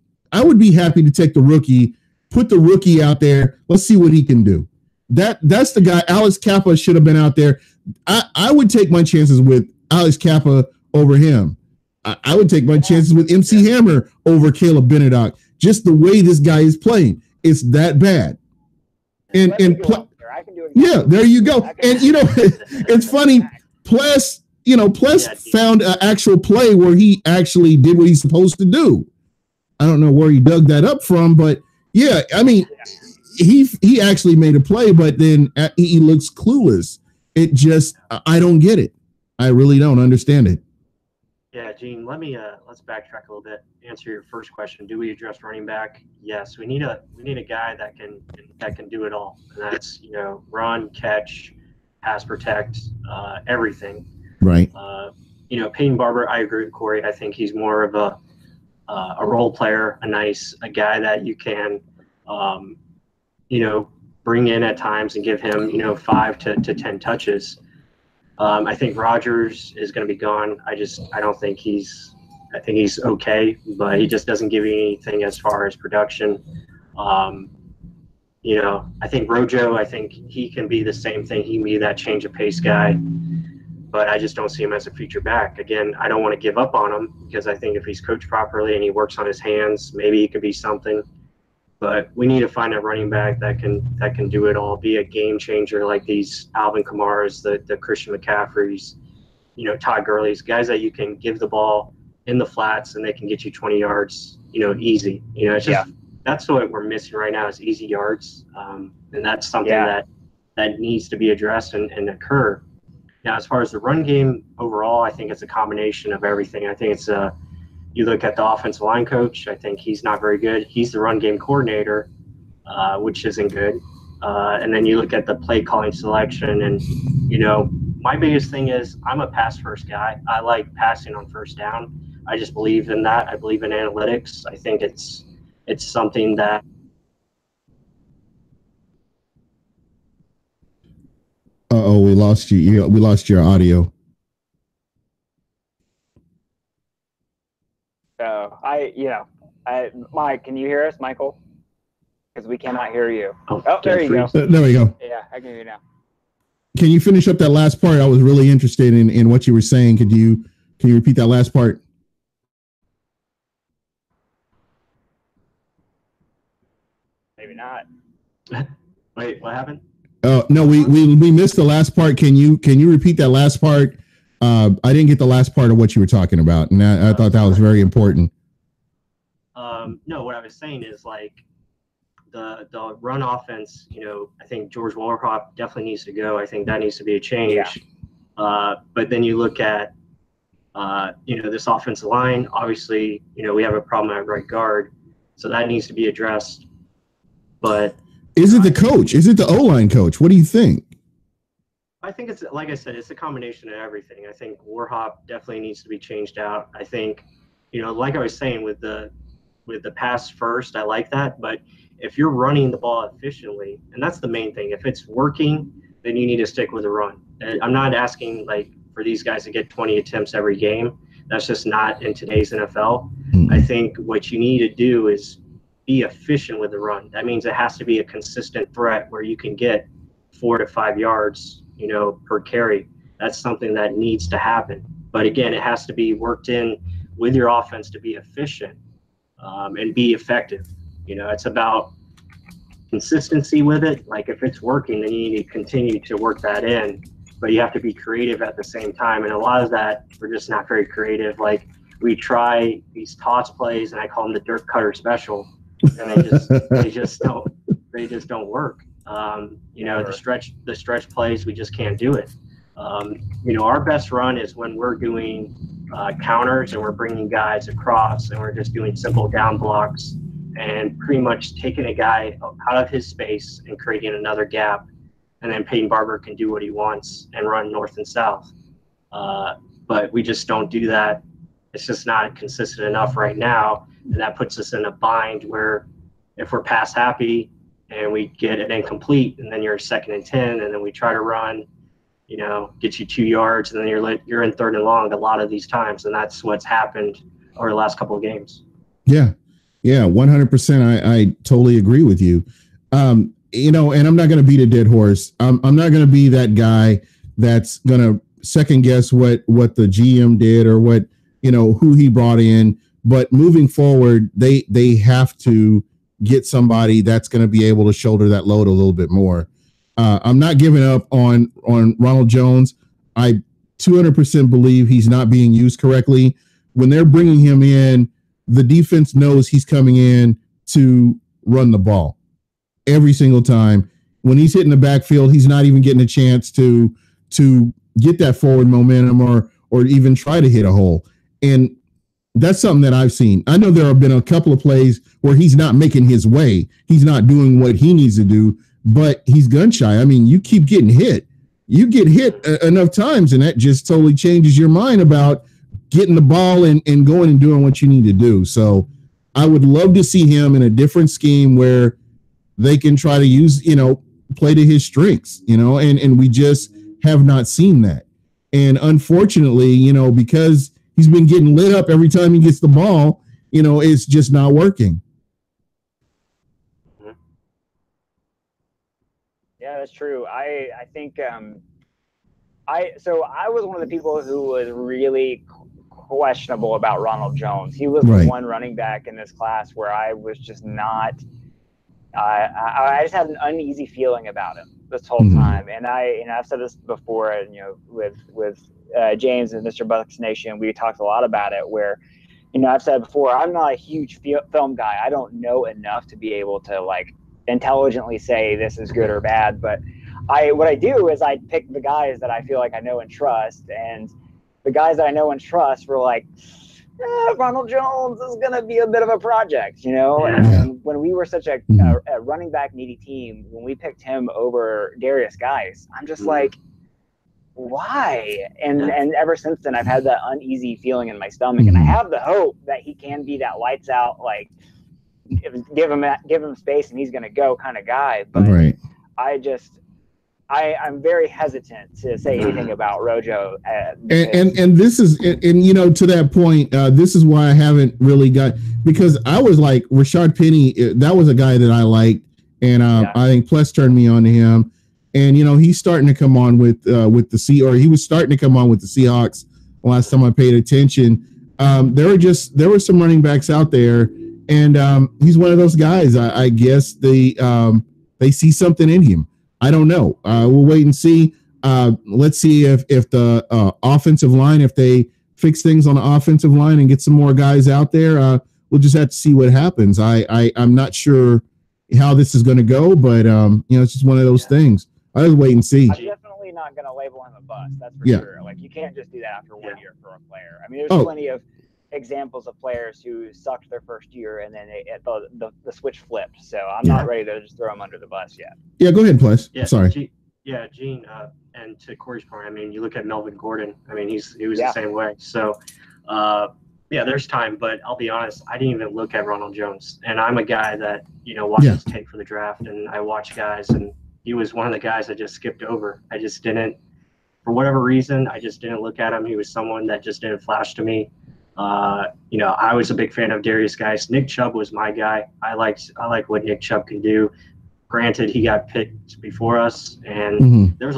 be happy to take the rookie, put the rookie out there. Let's see what he can do. That's the guy. Alex Kappa should have been out there. I would take my chances with Alex Kappa over him. I would take my chances with MC Hammer over Caleb Benenoch. Just the way this guy is playing, it's that bad. Yeah, there you go. And it's funny. Plus found an actual play where he actually did what he's supposed to do. I don't know where he dug that up from, but yeah, I mean, he actually made a play, but then he looks clueless. It just, I don't get it. I really don't understand it. Yeah, Gene, let's backtrack a little bit. Answer your first question. Do we address running back? Yes, we need a guy that can do it all. And that's, run, catch, pass protect, everything. Right. Peyton Barber, I agree with Corey. I think he's more of a role player, a guy that you can, bring in at times and give him, 5 to 10 touches. I think Rodgers is going to be gone. I don't think I think he's okay, but he just doesn't give you anything as far as production. I think Rojo, I think he can be the same thing. He can be that change of pace guy, but I just don't see him as a future back. Again, I don't want to give up on him because I think if he's coached properly and he works on his hands, maybe he could be something. But we need to find a running back that can do it all, be a game changer like these Alvin Kamaras, the Christian McCaffreys, Todd Gurley's, guys that you can give the ball in the flats and they can get you 20 yards, easy. It's just that's what we're missing right now is easy yards, and that's something that needs to be addressed and occur. Now, as far as the run game overall, I think it's a combination of everything. I think it's you look at the offensive line coach, I think he's not very good. He's the run game coordinator, which isn't good. And then you look at the play calling selection and, my biggest thing is I'm a pass first guy. I like passing on first down. I just believe in that. I believe in analytics. I think it's something that we lost you. We lost your audio. So Mike, can you hear us, Michael? Because we cannot hear you. Oh, there you go. There we go. Yeah, I can hear you now. Can you finish up that last part? I was really interested in what you were saying. Can you repeat that last part? Maybe not. Wait, what happened? Oh no, we missed the last part. Can you repeat that last part? I didn't get the last part of what you were talking about, and I thought that was very important. No, what I was saying is like the run offense. I think George Warhop definitely needs to go. I think that needs to be a change. Yeah. But then you look at this offensive line. Obviously, we have a problem at right guard, so that needs to be addressed. But is it the coach? Is it the O-line coach? What do you think? I think it's, like I said, it's a combination of everything. I think Warhop definitely needs to be changed out. I think, like I was saying with the pass first, I like that. But if you're running the ball efficiently, and that's the main thing, if it's working, then you need to stick with the run. And I'm not asking for these guys to get 20 attempts every game. That's just not in today's NFL. Mm-hmm. I think what you need to do is be efficient with the run. That means it has to be a consistent threat where you can get 4 to 5 yards, per carry. That's something that needs to happen. But again, it has to be worked in with your offense to be efficient and be effective. It's about consistency with it. Like if it's working, then you need to continue to work that in, but you have to be creative at the same time. And a lot of that, we're just not very creative. Like we try these toss plays and I call them the dirt cutter special. And they just don't they just don't work. The stretch plays, we just can't do it. Our best run is when we're doing counters and we're bringing guys across and we're just doing simple down blocks and pretty much taking a guy out of his space and creating another gap. And then Peyton Barber can do what he wants and run north and south. But we just don't do that. It's just not consistent enough right now. And that puts us in a bind where if we're pass happy and we get it incomplete and then you're 2nd and 10 and then we try to run, get you 2 yards and then you're in 3rd and long a lot of these times. And that's what's happened over the last couple of games. Yeah. Yeah. 100%. I totally agree with you. And I'm not going to beat a dead horse. I'm not going to be that guy that's going to second guess what the GM did or what, who he brought in. But moving forward, they have to get somebody that's going to be able to shoulder that load a little bit more. I'm not giving up on Ronald Jones. I 200% believe he's not being used correctly. When they're bringing him in, the defense knows he's coming in to run the ball every single time. When he's hitting the backfield, he's not even getting a chance to get that forward momentum or even try to hit a hole. And that's something that I've seen. I know there have been a couple of plays where he's not making his way. He's not doing what he needs to do, but he's gun shy. I mean, you keep getting hit. You get hit enough times, and that just totally changes your mind about getting the ball and going and doing what you need to do. So I would love to see him in a different scheme where they can try to use, play to his strengths, and we just have not seen that. And unfortunately, because he's been getting lit up every time he gets the ball, it's just not working. Yeah, that's true. I think I was one of the people who was really questionable about Ronald Jones. He was the one running back in this class where I was just not. I just had an uneasy feeling about him this whole time, and I've said this before, and with James and Mr. Bucks Nation, we talked a lot about it. Where, I've said before, I'm not a huge film guy. I don't know enough to be able to intelligently say this is good or bad. But what I do is I pick the guys that I feel like I know and trust, and the guys that I know and trust were like, Ronald Jones is going to be a bit of a project, And when we were such a running back needy team, when we picked him over Darius Guice, I'm just like, why? And ever since then, I've had that uneasy feeling in my stomach, and I have the hope that he can be that lights out, give him space and he's going to go kind of guy. But I'm very hesitant to say anything about Rojo. And this is, to that point, this is why I haven't really got, because I was like Rashad Penny. That was a guy that I liked. And I think Plus turned me on to him. And, he's starting to come on with he was starting to come on with the Seahawks last time I paid attention. There were some running backs out there, and he's one of those guys. I guess they see something in him. I don't know. We'll wait and see. Let's see if the offensive line, if they fix things on the offensive line and get some more guys out there. We'll just have to see what happens. I'm not sure how this is going to go, but it's just one of those things. I'll just wait and see. I'm definitely not going to label him a bust. That's for sure. You can't just do that after 1 year for a player. I mean, there's plenty of examples of players who sucked their first year and then the switch flipped. So I'm not ready to just throw him under the bus yet. Yeah, go ahead, Plus. Yeah, sorry. Gene, and to Corey's point, I mean, you look at Melvin Gordon. I mean, he was the same way. So, there's time. But I'll be honest, I didn't even look at Ronald Jones. And I'm a guy that, watches tape for the draft, and I watch guys, and he was one of the guys I just skipped over. I just didn't, for whatever reason, I just didn't look at him. He was someone that just didn't flash to me. I was a big fan of Darius Guice. Nick Chubb was my guy. I like what Nick Chubb can do. Granted, he got picked before us, and there was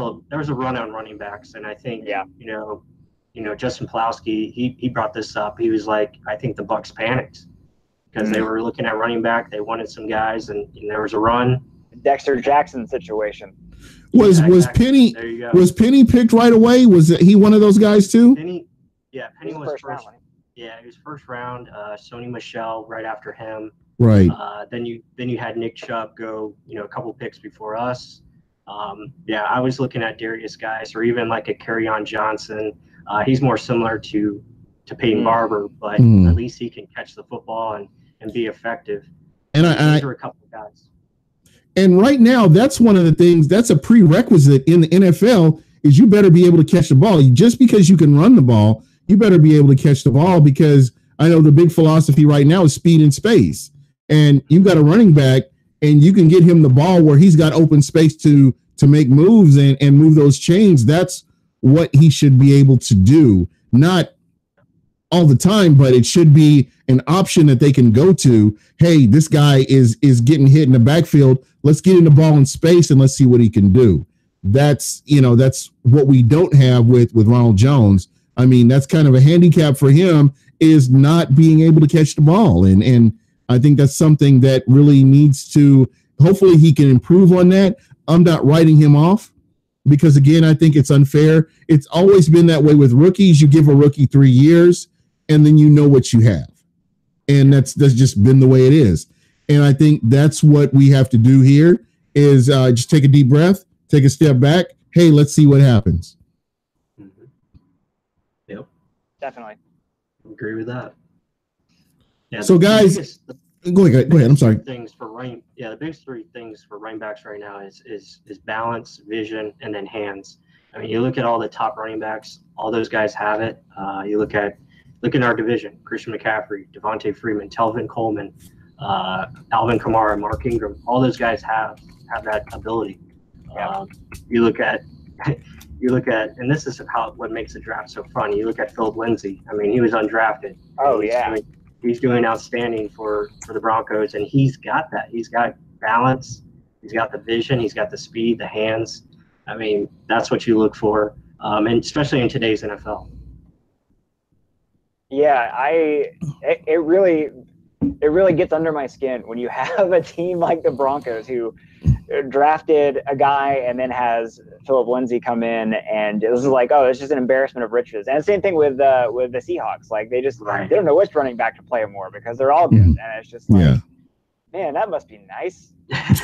a run on running backs, and I think Justin Plowski, he brought this up. He was like, I think the Bucs panicked because they were looking at running back. They wanted some guys, and there was a run. Dexter Jackson situation. Was Penny picked right away? Was he one of those guys too? Penny was first round. Yeah, he was first round. Sony Michel right after him. Right. Then you had Nick Chubb go, a couple picks before us. Yeah, I was looking at Darius guys, or even like a Kerryon Johnson. He's more similar to Peyton Barber, but at least he can catch the football and be effective. And those are a couple of guys. And right now, that's one of the things, that's a prerequisite in the NFL, is you better be able to catch the ball. Just because you can run the ball, you better be able to catch the ball, because I know the big philosophy right now is speed and space. And you've got a running back, and you can get him the ball where he's got open space to make moves and move those chains. That's what he should be able to do. Not all the time, but it should be an option that they can go to. Hey, this guy is getting hit in the backfield. Let's get in the ball in space and let's see what he can do. That's what we don't have with Ronald Jones. I mean, that's kind of a handicap for him, is not being able to catch the ball. And I think that's something that really needs to, hopefully he can improve on that. I'm not writing him off, because again, I think it's unfair. It's always been that way with rookies. You give a rookie 3 years and then you know what you have. And that's just been the way it is. And I think that's what we have to do here, is just take a deep breath, take a step back. Hey, let's see what happens. Mm-hmm. Yep. Definitely. Agree with that. Yeah. So guys, go ahead. I'm sorry. The biggest three things for running backs right now is balance, vision, and then hands. I mean, you look at all the top running backs, all those guys have it. You look in our division: Christian McCaffrey, Devontae Freeman, Telvin Coleman, Alvin Kamara, Mark Ingram. All those guys have that ability. You look at, and this is what makes the draft so fun. You look at Philip Lindsay. I mean, he was undrafted. Oh yeah. He's doing outstanding for the Broncos, and he's got that. He's got balance. He's got the vision. He's got the speed, the hands. I mean, that's what you look for, and especially in today's NFL. Yeah, it really gets under my skin when you have a team like the Broncos who drafted a guy and then has Philip Lindsay come in, and it was like, oh, it's just an embarrassment of riches. And same thing with the Seahawks. Like they don't know which running back to play more, because they're all good. And it's just like, man, that must be nice.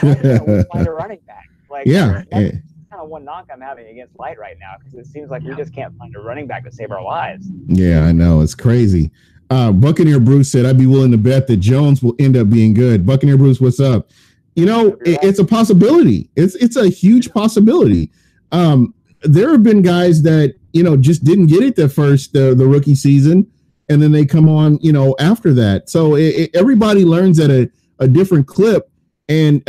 Find a running back. Like, that's kind of one knock I'm having against Light right now, because it seems like we just can't find a running back to save our lives. Yeah, I know. It's crazy. Buccaneer Bruce said, I'd be willing to bet that Jones will end up being good. Buccaneer Bruce, what's up? It's a possibility. It's a huge possibility. There have been guys that, just didn't get it the rookie season, and then they come on, after that. So everybody learns at a different clip. And,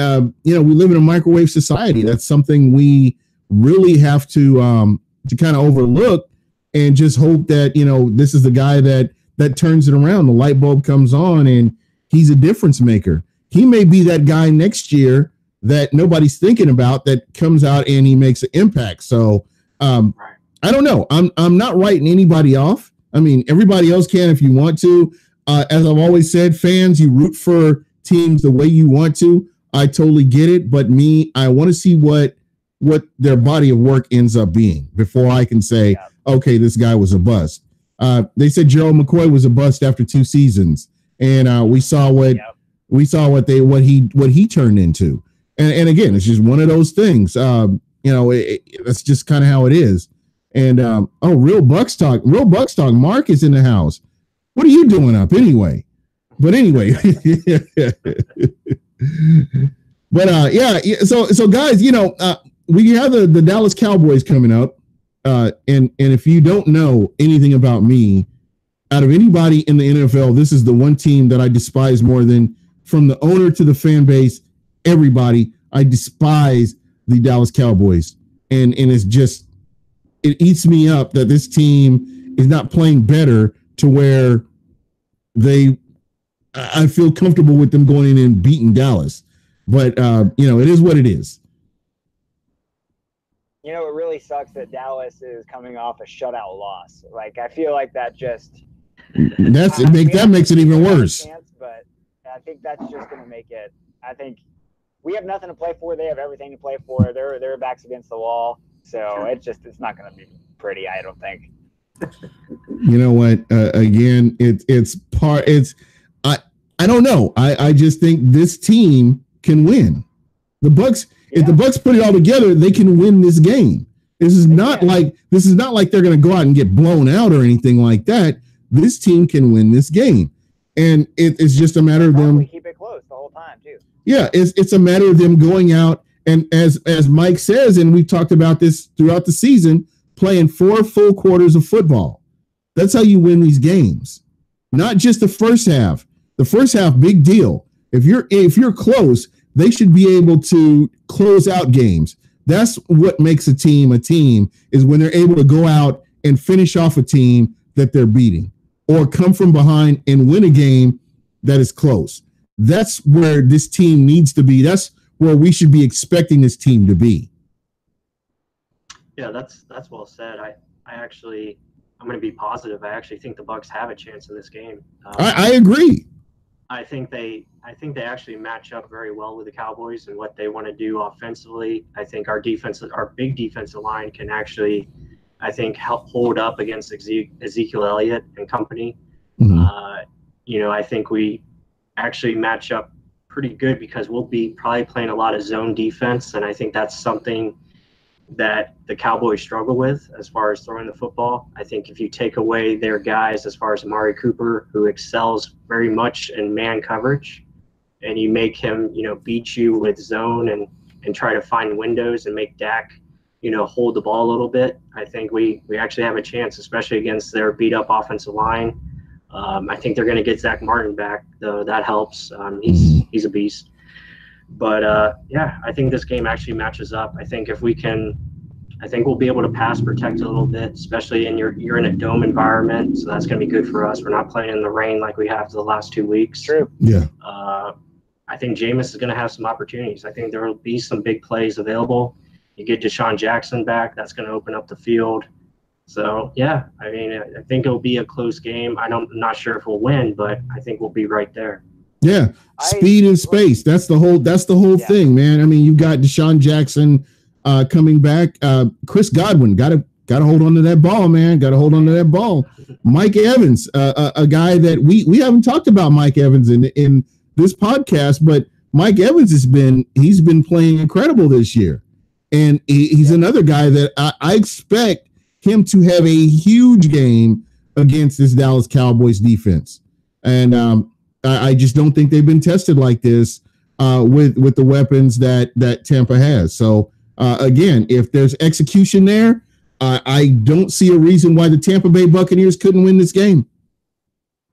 we live in a microwave society. That's something we really have to kind of overlook, and just hope that, this is the guy that turns it around. The light bulb comes on and he's a difference maker. He may be that guy next year that nobody's thinking about, that comes out and he makes an impact. So I don't know. I'm not writing anybody off. I mean, everybody else can if you want to. As I've always said, fans, you root for teams the way you want to. I totally get it. But I want to see what their body of work ends up being before I can say, okay, this guy was a bust. They said Gerald McCoy was a bust after 2 seasons, and we saw what he turned into. And again, it's just one of those things. That's just kind of how it is. And real Bucks talk. Mark is in the house. What are you doing up anyway? But anyway, So guys, we have the Dallas Cowboys coming up. And if you don't know anything about me, out of anybody in the NFL, this is the one team that I despise more than, from the owner to the fan base, everybody. I despise the Dallas Cowboys. And it's just, it eats me up that this team is not playing better to where I feel comfortable with them going in and beating Dallas. But, it is what it is. It really sucks that Dallas is coming off a shutout loss. Like, I feel like that just that makes it even worse. But I think that's just going to make it. I think we have nothing to play for. They have everything to play for. Their backs against the wall. So it's not going to be pretty, I don't think. You know what? Again, I don't know. I just think this team can win. The Bucks, if the Bucks put it all together, they can win this game. This is not like they're going to go out and get blown out or anything like that. This team can win this game, and it's just a matter of them keep it close the whole time too. Yeah, it's a matter of them going out and as Mike says, and we've talked about this throughout the season, playing 4 full quarters of football. That's how you win these games. Not just the first half. The first half, big deal. If you're close, they should be able to close out games. That's what makes a team is when they're able to go out and finish off a team that they're beating or come from behind and win a game that is close. That's where this team needs to be. That's where we should be expecting this team to be. Yeah, that's well said. I'm going to be positive. I actually think the Bucks have a chance in this game. I agree. I think they actually match up very well with the Cowboys and what they want to do offensively. I think our big defensive line can actually, I think, help hold up against Ezekiel Elliott and company. Mm-hmm. I think we actually match up pretty good because we'll be probably playing a lot of zone defense, and I think that's something that the Cowboys struggle with as far as throwing the football. I think if you take away their guys as far as Amari Cooper, who excels very much in man coverage, and you make him, beat you with zone and try to find windows and make Dak, hold the ball a little bit, I think we actually have a chance, especially against their beat-up offensive line. I think they're going to get Zach Martin back, though. That helps. He's a beast. But, I think this game actually matches up. I think we'll be able to pass protect a little bit, especially you're in a dome environment, so that's going to be good for us. We're not playing in the rain like we have the last 2 weeks. True. Yeah. I think Jameis is going to have some opportunities. I think there will be some big plays available. You get Deshaun Jackson back, that's going to open up the field. So, I think it'll be a close game. I'm not sure if we'll win, but I think we'll be right there. Yeah, speed and space. That's the whole thing, man. I mean, you've got Deshaun Jackson coming back. Chris Godwin got to hold on to that ball, man. Got to hold on to that ball. Mike Evans, a guy that we haven't talked about Mike Evans in this podcast, but Mike Evans he's been playing incredible this year, and he's another guy that I expect him to have a huge game against this Dallas Cowboys defense, and I just don't think they've been tested like this with the weapons that Tampa has. So again, if there's execution there, I don't see a reason why the Tampa Bay Buccaneers couldn't win this game.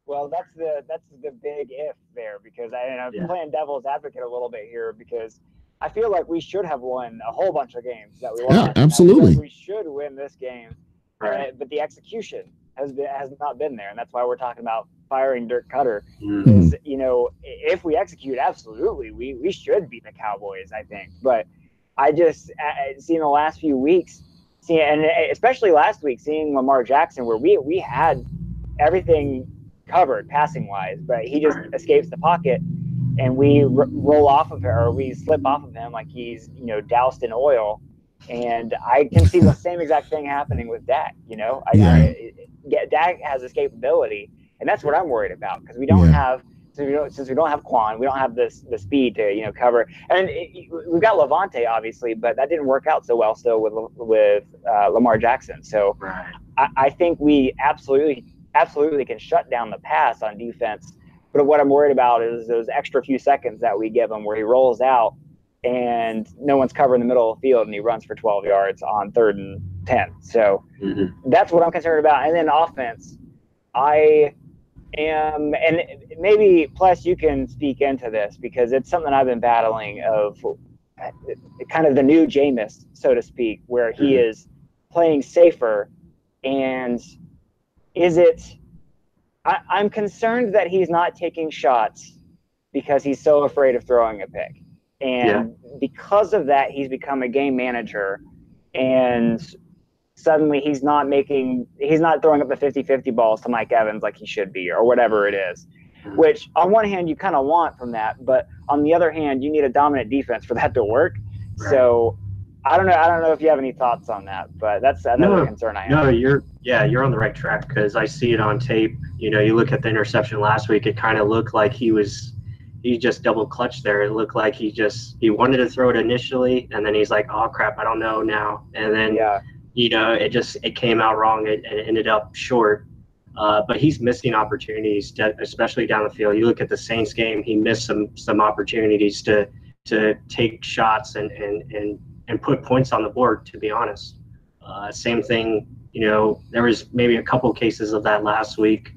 Well, that's the big if there, because I'm playing devil's advocate a little bit here, because I feel like we should have won a whole bunch of games that we lost. Yeah, absolutely. We should win this game, right? But the execution has not been there, and that's why we're talking about firing Dirk Cutter. Is if we execute, absolutely, we should beat the Cowboys, I think. But I just seen the last few weeks, and especially last week, seeing Lamar Jackson, where we had everything covered passing wise, but he just escapes the pocket, and we roll off of him, or we slip off of him like he's doused in oil. And I can see the same exact thing happening with Dak. Dak has escapability, and that's what I'm worried about, because we don't have. Since we don't have Quan, we don't have the speed to cover. And we've got Levante, obviously, but that didn't work out so well still with Lamar Jackson. So I think we absolutely can shut down the pass on defense. But what I'm worried about is those extra few seconds that we give him, where he rolls out and no one's covering the middle of the field and he runs for 12 yards on 3rd and 10. So that's what I'm concerned about. And then offense, and maybe plus you can speak into this, because it's something I've been battling of, kind of the new Jameis, so to speak, where he is playing safer. And I'm concerned that he's not taking shots because he's so afraid of throwing a pick. And because of that, he's become a game manager, and suddenly he's not throwing up the 50-50 balls to Mike Evans like he should be, or whatever it is, which on one hand you kind of want from that, but on the other hand, you need a dominant defense for that to work. Right. So I don't know if you have any thoughts on that, but that's another concern I have. No, you're on the right track, because I see it on tape. You look at the interception last week, it kind of looked like he just double clutched there. It looked like he wanted to throw it initially, and then he's like, oh crap, I don't know now. And then, it came out wrong. It ended up short. But he's missing opportunities, especially down the field. You look at the Saints game, he missed some opportunities to take shots and put points on the board, to be honest. Same thing, there was maybe a couple cases of that last week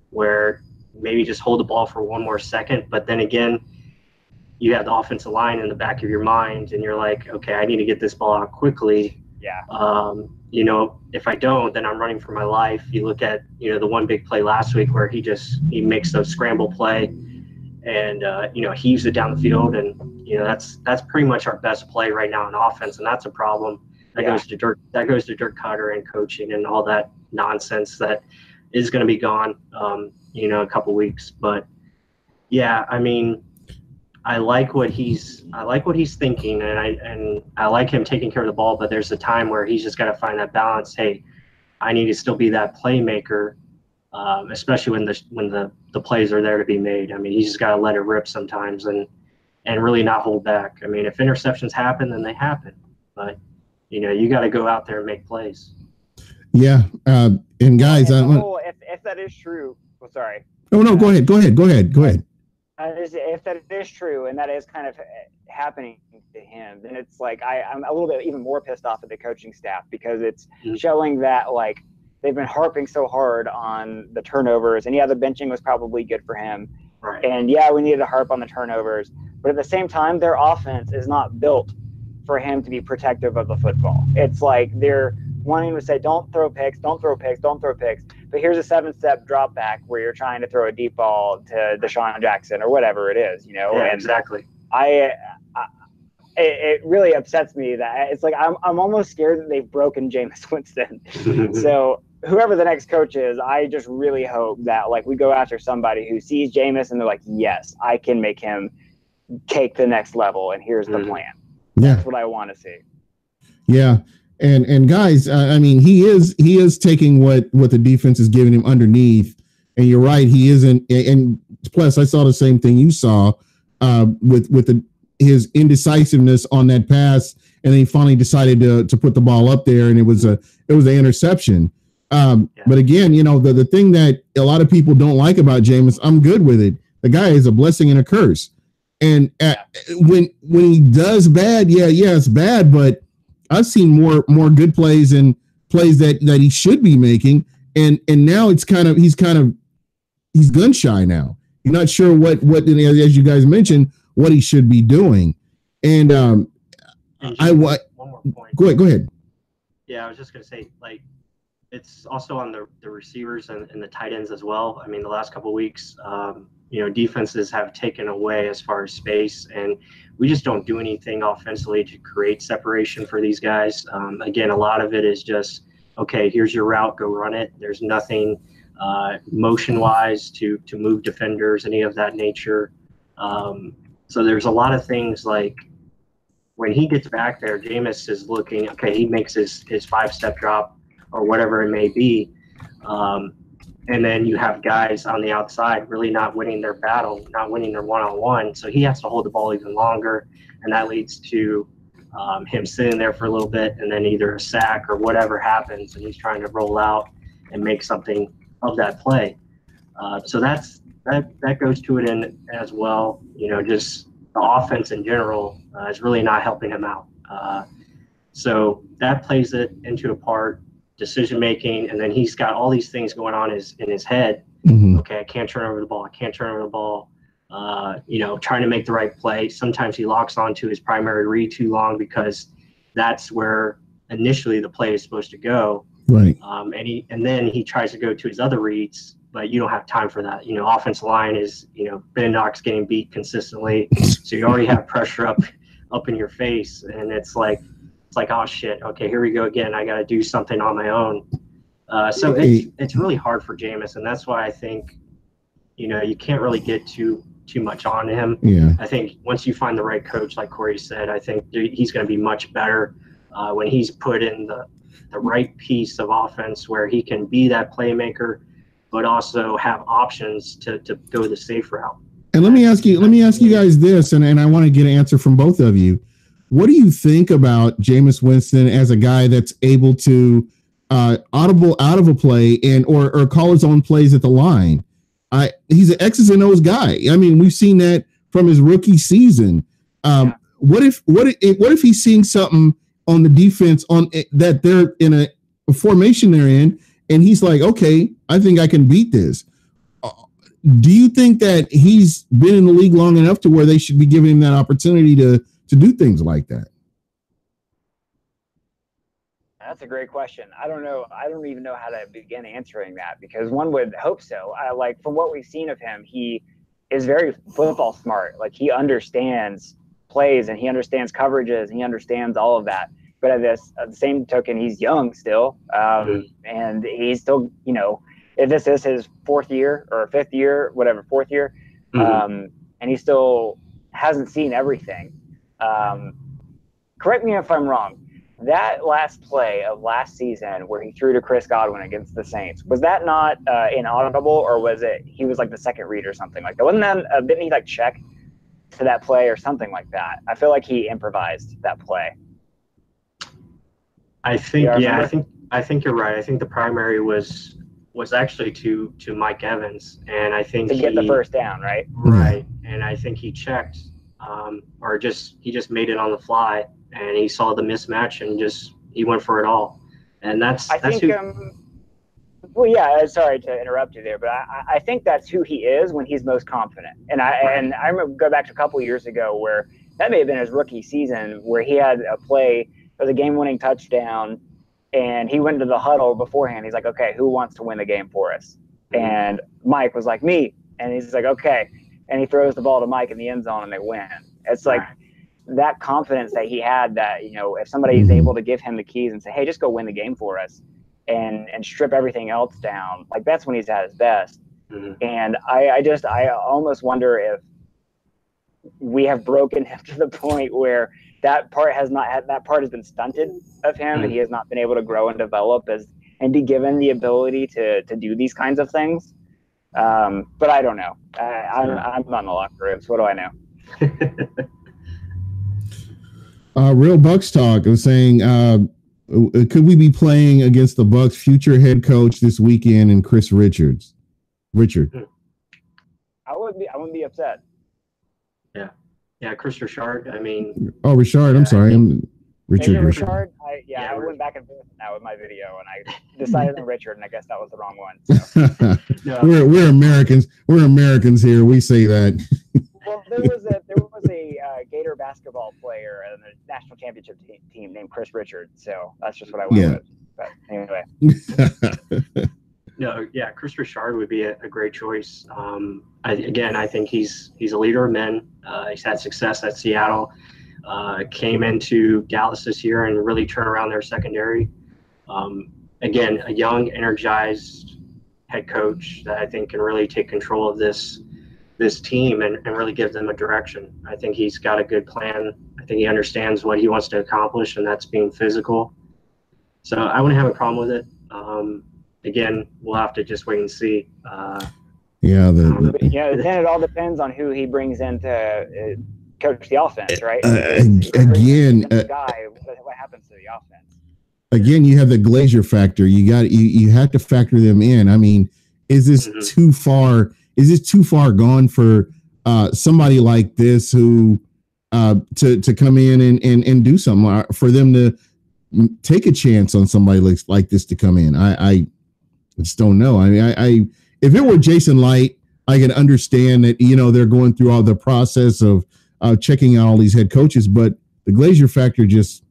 where maybe just hold the ball for one more second, but then again, you have the offensive line in the back of your mind, and you're like, okay, I need to get this ball out quickly. Yeah. If I don't, then I'm running for my life. You look at, the one big play last week where he makes a scramble play, and heaves it down the field, and that's pretty much our best play right now in offense, and that's a problem. That goes to Dirk Cutter and coaching and all that nonsense that is going to be gone, a couple weeks. But yeah, I mean, I like what he's thinking, and I like him taking care of the ball. But there's a time where he's just got to find that balance. Hey, I need to still be that playmaker, especially when the plays are there to be made. I mean, he's just got to let it rip sometimes and really not hold back. I mean, if interceptions happen, then they happen. But you got to go out there and make plays. Yeah, and guys, if that is true, sorry. Oh no, go ahead. If that is true, and that is kind of happening to him, then it's like I'm a little bit even more pissed off at the coaching staff, because it's showing that like they've been harping so hard on the turnovers, and the benching was probably good for him. Right. And we needed to harp on the turnovers, but at the same time, their offense is not built for him to be protective of the football. It's like they're wanting to say, don't throw picks. But here's a 7-step drop back where you're trying to throw a deep ball to Deshaun Jackson or whatever it is, Yeah, and exactly. It really upsets me that it's like I'm almost scared that they've broken Jameis Winston. So whoever the next coach is, I just really hope that like we go after somebody who sees Jameis and they're like, yes, I can make him take the next level, and here's the plan. Yeah. That's what I want to see. Yeah. And guys, I mean, he is taking what the defense is giving him underneath, and you're right, he isn't. And plus, I saw the same thing you saw with his indecisiveness on that pass, and then he finally decided to put the ball up there, and it was an interception. But again, the thing that a lot of people don't like about Jameis, I'm good with it. The guy is a blessing and a curse, and when he does bad, it's bad, but I've seen more good plays and plays that he should be making, and now he's gun shy now. He's not sure what as you guys mentioned, what he should be doing. And one more point. Go ahead. Yeah, I was just gonna say, like, it's also on the receivers and the tight ends as well. I mean, the last couple of weeks, defenses have taken away as far as space, and we just don't do anything offensively to create separation for these guys. Again, a lot of it is just, okay, here's your route, go run it. There's nothing motion-wise to move defenders, any of that nature. So there's a lot of things like when he gets back there, Jameis is looking, okay, he makes his 5-step drop or whatever it may be. And then you have guys on the outside really not winning their battle, not winning their one-on-one. So he has to hold the ball even longer, and that leads to him sitting there for a little bit, and then either a sack or whatever happens, and he's trying to roll out and make something of that play. So that goes to it in as well. Just the offense in general is really not helping him out. So that plays it into a part. Decision making, and then he's got all these things going on in his head. Mm-hmm. Okay, I can't turn over the ball. Trying to make the right play. Sometimes he locks onto his primary read too long because that's where initially the play is supposed to go. Right. And then he tries to go to his other reads, but you don't have time for that. Offensive line is, Ben Knox getting beat consistently, so you already have pressure up in your face, and it's like, oh shit, okay, here we go again. I got to do something on my own. So it's really hard for Jameis, and that's why I think, you can't really get too much on him. Yeah. I think once you find the right coach, like Corey said, I think he's going to be much better. when he's put in the right piece of offense where he can be that playmaker, but also have options to go the safe route. And let me ask you guys this, and I want to get an answer from both of you. What do you think about Jameis Winston as a guy that's able to audible out of a play and or call his own plays at the line? He's an X's and O's guy. I mean, we've seen that from his rookie season. What if he's seeing something on the defense that they're in a formation they're in, and he's like, okay, I think I can beat this. Do you think that he's been in the league long enough to where they should be giving him that opportunity to do things like that? That's a great question. I don't know. I don't even know how to begin answering that, because one would hope so. Like, from what we've seen of him, he is very football smart. Like, he understands plays and he understands coverages and he understands all of that. But at the same token, he's young still, and he's still, if this is his fourth year, and he still hasn't seen everything. Correct me if I'm wrong. That last play of last season where he threw to Chris Godwin against the Saints, was that not inaudible, or was it he was like the second read or something like that? Wasn't that didn't he like check to that play or something like that? I feel like he improvised that play. I think I think you're right. I think the primary was actually to Mike Evans, and I think to get the first down, right? Right, and I think he checked, or he just made it on the fly, and he saw the mismatch and he went for it all, and that's well, yeah. Sorry to interrupt you there, but I think that's who he is when he's most confident. And I remember go back to a couple of years ago where that may have been his rookie season where he had a play. It was a game-winning touchdown, and he went to the huddle beforehand. He's like, okay, who wants to win the game for us? And Mike was like, me. And he's like, okay. And he throws the ball to Mike in the end zone, and they win. It's like that confidence that he had that, if somebody's able to give him the keys and say, hey, just go win the game for us and strip everything else down, like that's when he's at his best. And I almost wonder if we have broken him to the point where that part has been stunted of him, and he has not been able to grow and develop and be given the ability to do these kinds of things. But I don't know. I'm not in the locker room, so what do I know? Real Bucks Talk was saying, could we be playing against the Bucks' future head coach this weekend and Chris Richard? I wouldn't be upset. Yeah, Chris Richard. I mean, Richard. I'm sorry, I'm Richard. Richard. I went back and forth now with my video, and I decided on Richard, and I guess that was the wrong one. So. We're Americans. We're Americans here. We say that. Well, there was a Gator basketball player in the national championship team named Chris Richard, so that's just what I went with. But anyway. No, yeah, Chris Richard would be a great choice. I think he's a leader of men. He's had success at Seattle. Came into Dallas this year and really turned around their secondary. Again, a young, energized head coach that I think can really take control of this team and really give them a direction. I think he's got a good plan. I think he understands what he wants to accomplish, and that's being physical. So I wouldn't have a problem with it. Again, we'll have to just wait and see. Then it all depends on who he brings in to coach the offense, right? What happens to the offense? Again, you have the Glazier factor. You have to factor them in. I mean, is this too far? Is this too far gone for somebody like this who to come in and do something, for them to take a chance on somebody like this to come in? I just don't know. I mean, if it were Jason Light, I can understand that, they're going through all the process of checking out all these head coaches, but the Glazier factor just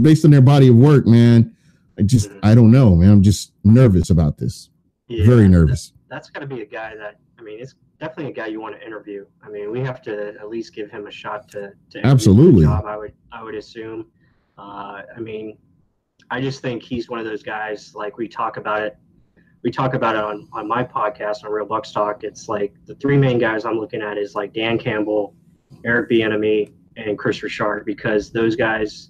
based on their body of work, man, I don't know, man. I'm just nervous about this. Very nervous. That's got to be a guy that, it's definitely a guy you want to interview. We have to at least give him a shot to absolutely the job, I would assume. I just think he's one of those guys, like we talk about it on my podcast on Real Bucks Talk. It's like the three main guys I'm looking at is like Dan Campbell, Eric Bieniemy, and Chris Richard, because those guys,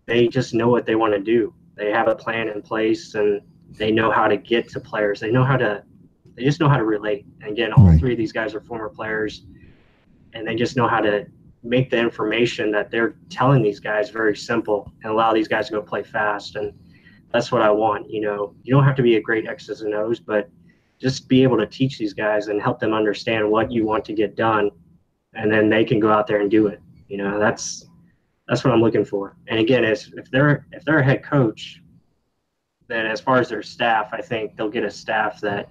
they just know what they want to do. They have a plan in place, and they know how to get to players. They just know how to relate. And again, all three of these guys are former players, and they just know how to make the information that they're telling these guys very simple and allow these guys to go play fast. And that's what I want. You don't have to be a great X's and O's, but just be able to teach these guys and help them understand what you want to get done, and then they can go out there and do it. That's what I'm looking for. And again, if they're a head coach, then as far as their staff, I think they'll get a staff that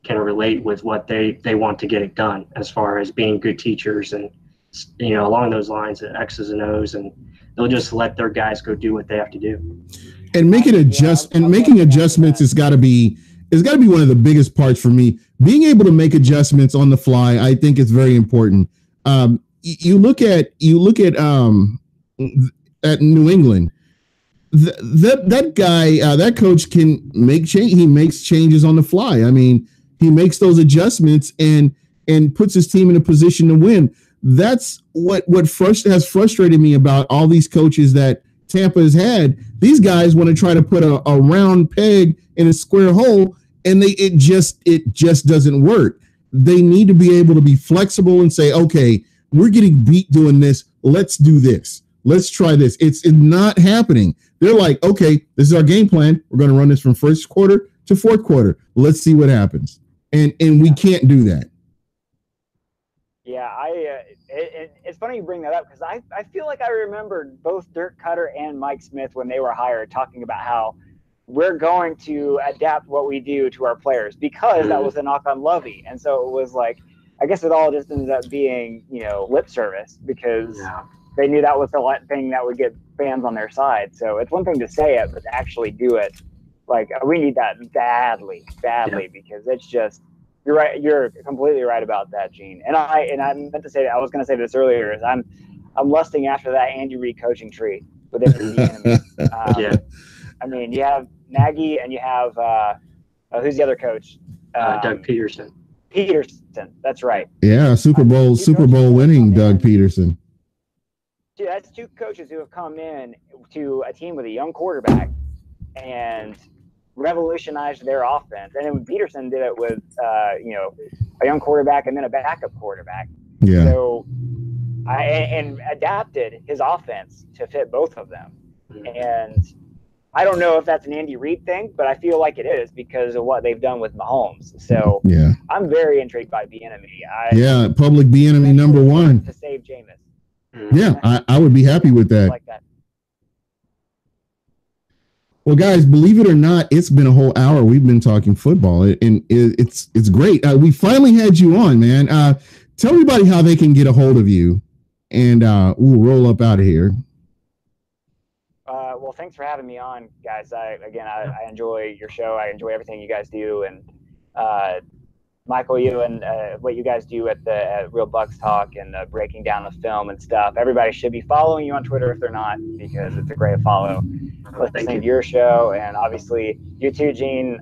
can relate with what they want to get it done, as far as being good teachers and along those lines, the X's and O's, and they'll just let their guys go do what they have to do. And making adjustments has got to be one of the biggest parts for me. Being able to make adjustments on the fly, I think is very important. You look at New England. That guy, that coach can make change. He makes changes on the fly. I mean, he makes those adjustments and puts his team in a position to win. That's what has frustrated me about all these coaches that Tampa has had. These guys want to try to put a round peg in a square hole, and it just doesn't work. They need to be able to be flexible and say, okay, we're getting beat doing this. Let's do this. Let's try this. It's not happening. They're like, okay, this is our game plan. We're going to run this from first quarter to fourth quarter. Let's see what happens. And we can't do that. Yeah, it's funny you bring that up, because I feel like I remembered both Dirk Cutter and Mike Smith when they were hired talking about how we're going to adapt what we do to our players, because that was a knock on Lovey. And so it was like, I guess it all just ended up being, lip service, because they knew that was the thing that would get fans on their side. So it's one thing to say it, but to actually do it, like, we need that badly, because it's just, you're right. You're completely right about that, Gene. And I meant to say that, I was going to say this earlier, is I'm lusting after that Andy Reid coaching tree with the enemy. I mean, you have Nagy, and you have who's the other coach? Doug Peterson. That's right. Yeah, Super Bowl winning Doug Peterson. Dude, that's two coaches who have come in to a team with a young quarterback and revolutionized their offense. And then Peterson did it with a young quarterback and then a backup quarterback. Yeah. So and adapted his offense to fit both of them. And I don't know if that's an Andy Reid thing, but I feel like it is, because of what they've done with Mahomes. So I'm very intrigued by Bieniemy. Public Bieniemy number one to save Jameis. Yeah, I would be happy with that. Like that. Well, guys, believe it or not, it's been a whole hour we've been talking football, and it's great. We finally had you on, man. Tell everybody how they can get a hold of you, and we'll roll up out of here. Well, thanks for having me on, guys. I enjoy your show. I enjoy everything you guys do, and Michael, you and what you guys do at Real Bucks Talk and breaking down the film and stuff. Everybody should be following you on Twitter if they're not, because it's a great follow. Listening to your show, and obviously you too, Gene.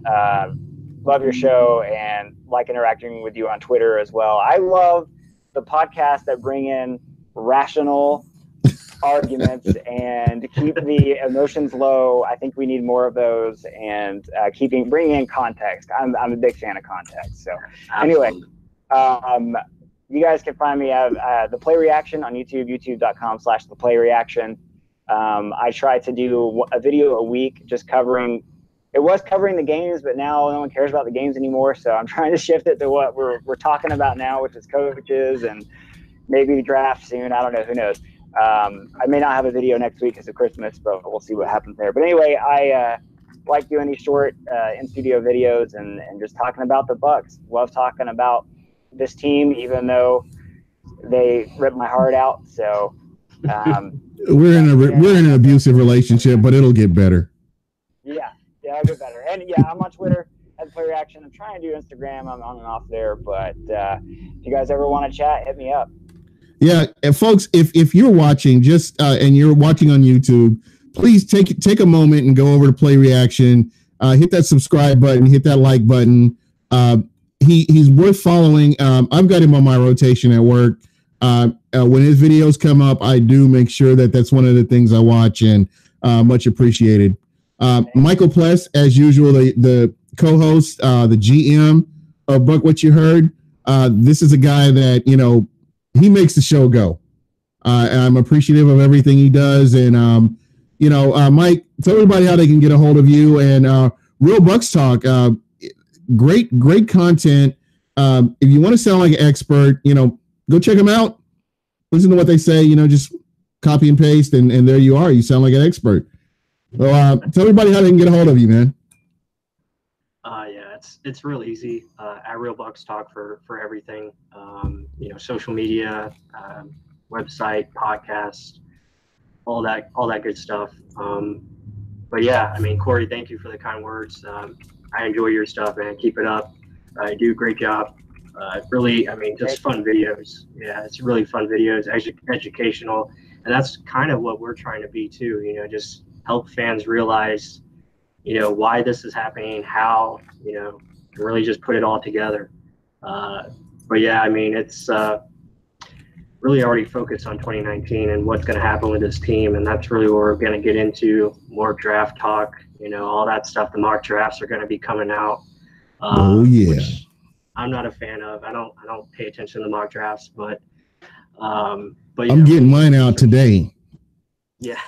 Love your show and like interacting with you on Twitter as well. I love the podcasts that bring in rational arguments and keep the emotions low. I think we need more of those, and bringing in context. I'm a big fan of context. So anyway, you guys can find me at The Play Reaction on YouTube, youtube.com/theplayreaction. I try to do a video a week, just covering the games, but now no one cares about the games anymore. So I'm trying to shift it to what we're talking about now, which is coaches and maybe the draft soon. I don't know. Who knows? I may not have a video next week because of Christmas, but we'll see what happens there. But anyway, I like doing these short in-studio videos and just talking about the Bucks. Love talking about this team, even though they ripped my heart out. So we're in an abusive relationship, but it'll get better. Yeah, it'll get better. And I'm on Twitter at Play Reaction. I'm trying to do Instagram. I'm on and off there, but if you guys ever want to chat, hit me up. Yeah, and folks, if you're watching and you're watching on YouTube, please take a moment and go over to Play Reaction. Hit that subscribe button, hit that like button. He's worth following. I've got him on my rotation at work. When his videos come up, I do make sure that that's one of the things I watch. And Much appreciated. Michael Pless, as usual, the co-host, the GM of Buck What You Heard. This is a guy that, he makes the show go. I'm appreciative of everything he does. And, Mike, tell everybody how they can get a hold of you and Real Bucks Talk. Great content. If you want to sound like an expert, go check them out. Listen to what they say, just copy and paste, and there you are. You sound like an expert. So tell everybody how they can get a hold of you, man. Yeah, it's real easy. At Real Bucks Talk for everything. Social media, website, podcast, all that good stuff. But yeah, Corey, thank you for the kind words. I enjoy your stuff, man. Keep it up. You do a great job. Really, just fun videos. Yeah, it's really fun videos, educational. And that's kind of what we're trying to be too, just help fans realize, why this is happening, how, and really just put it all together. But yeah, it's really already focused on 2019 and what's going to happen with this team. And that's really where we're going to get into more draft talk, all that stuff. The mock drafts are going to be coming out. Which I'm not a fan of. I don't pay attention to the mock drafts, but I'm getting mine out today. Yeah.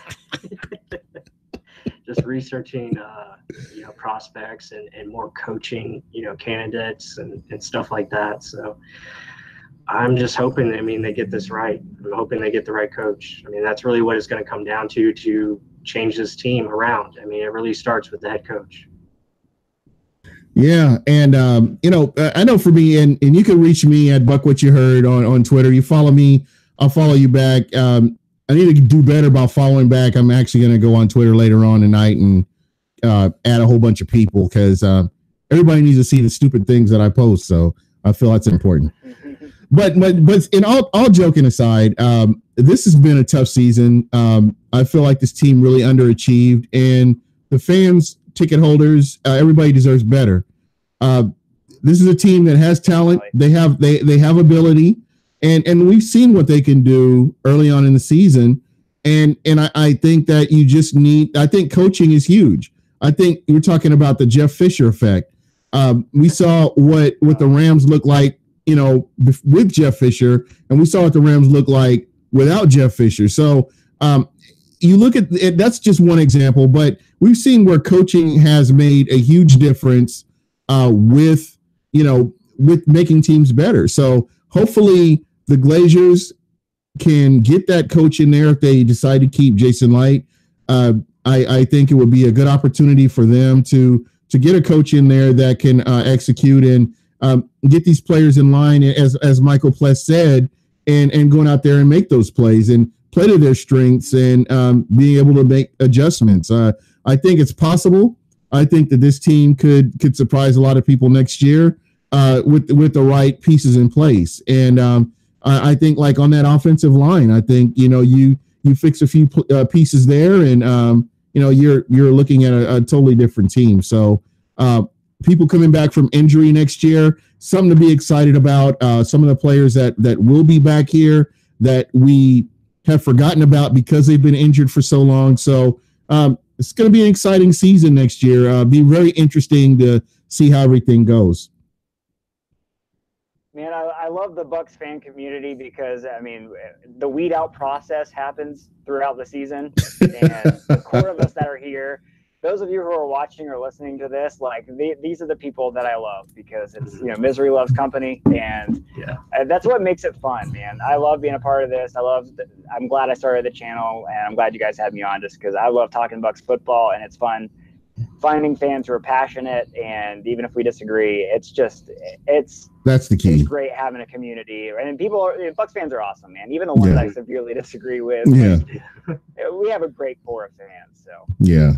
Just researching, prospects and more coaching, candidates and stuff like that. So I'm just hoping, they get this right. I'm hoping they get the right coach. That's really what it's going to come down to change this team around. It really starts with the head coach. Yeah. And, I know for me, and you can reach me at Buck What You Heard on Twitter. You follow me, I'll follow you back. I need to do better about following back. I'm actually going to go on Twitter later on tonight and add a whole bunch of people because everybody needs to see the stupid things that I post. So I feel that's important. But in all joking aside, this has been a tough season. I feel like this team really underachieved, and the fans, ticket holders, everybody deserves better. This is a team that has talent. They have ability, and we've seen what they can do early on in the season. And I think that you just need. I think coaching is huge. I think we're talking about the Jeff Fisher effect. We saw what the Rams look like, with Jeff Fisher, and we saw what the Rams look like without Jeff Fisher. So you look at it, that's just one example, but we've seen where coaching has made a huge difference with making teams better. So hopefully the Glazers can get that coach in there if they decide to keep Jason Light. I think it would be a good opportunity for them to get a coach in there that can execute and get these players in line, as Michael Pless said, and going out there and make those plays and play to their strengths and being able to make adjustments. I think it's possible. I think that this team could surprise a lot of people next year with the right pieces in place. And I think, like, on that offensive line, I think you fix a few pieces there, and you're looking at a totally different team. So people coming back from injury next year, something to be excited about. Some of the players that will be back here that we have forgotten about because they've been injured for so long. So it's going to be an exciting season next year. Be very interesting to see how everything goes. Man, I love the Bucks fan community because, the weed out process happens throughout the season. And the core of us that are here, those of you who are watching or listening to this, these are the people that I love because it's, misery loves company. And that's what makes it fun, man. I love being a part of this. I'm glad I started the channel, and I'm glad you guys had me on just because I love talking Bucks football, and it's fun finding fans who are passionate. And even if we disagree, that's the key. It's great having a community, and Bucks fans are awesome, man. Even the ones I severely disagree with. Yeah, we have a great core of fans. So yeah.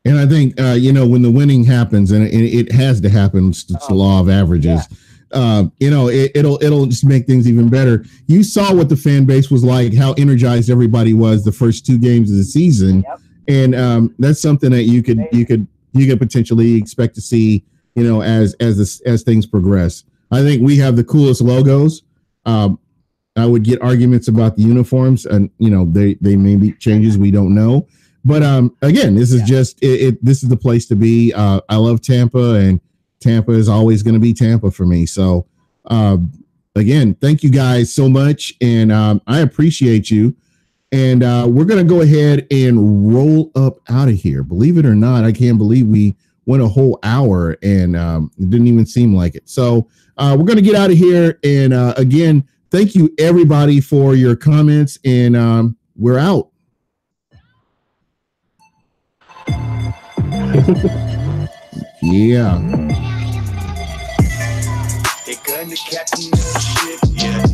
And I think, when the winning happens, and it has to happen, it's the law of averages, it'll just make things even better. You saw what the fan base was like, how energized everybody was the first two games of the season. Yep. And that's something that you could potentially expect to see, as things progress. I think we have the coolest logos. I would get arguments about the uniforms, and, they may be changes. We don't know. But again, this is just this is the place to be. I love Tampa, and Tampa is always going to be Tampa for me. So again, thank you guys so much, and I appreciate you. And we're going to go ahead and roll up out of here. Believe it or not, I can't believe we went a whole hour, and it didn't even seem like it. So we're going to get out of here. And again, thank you everybody for your comments, and we're out. Yeah. They couldn't have kept me no shit, yeah.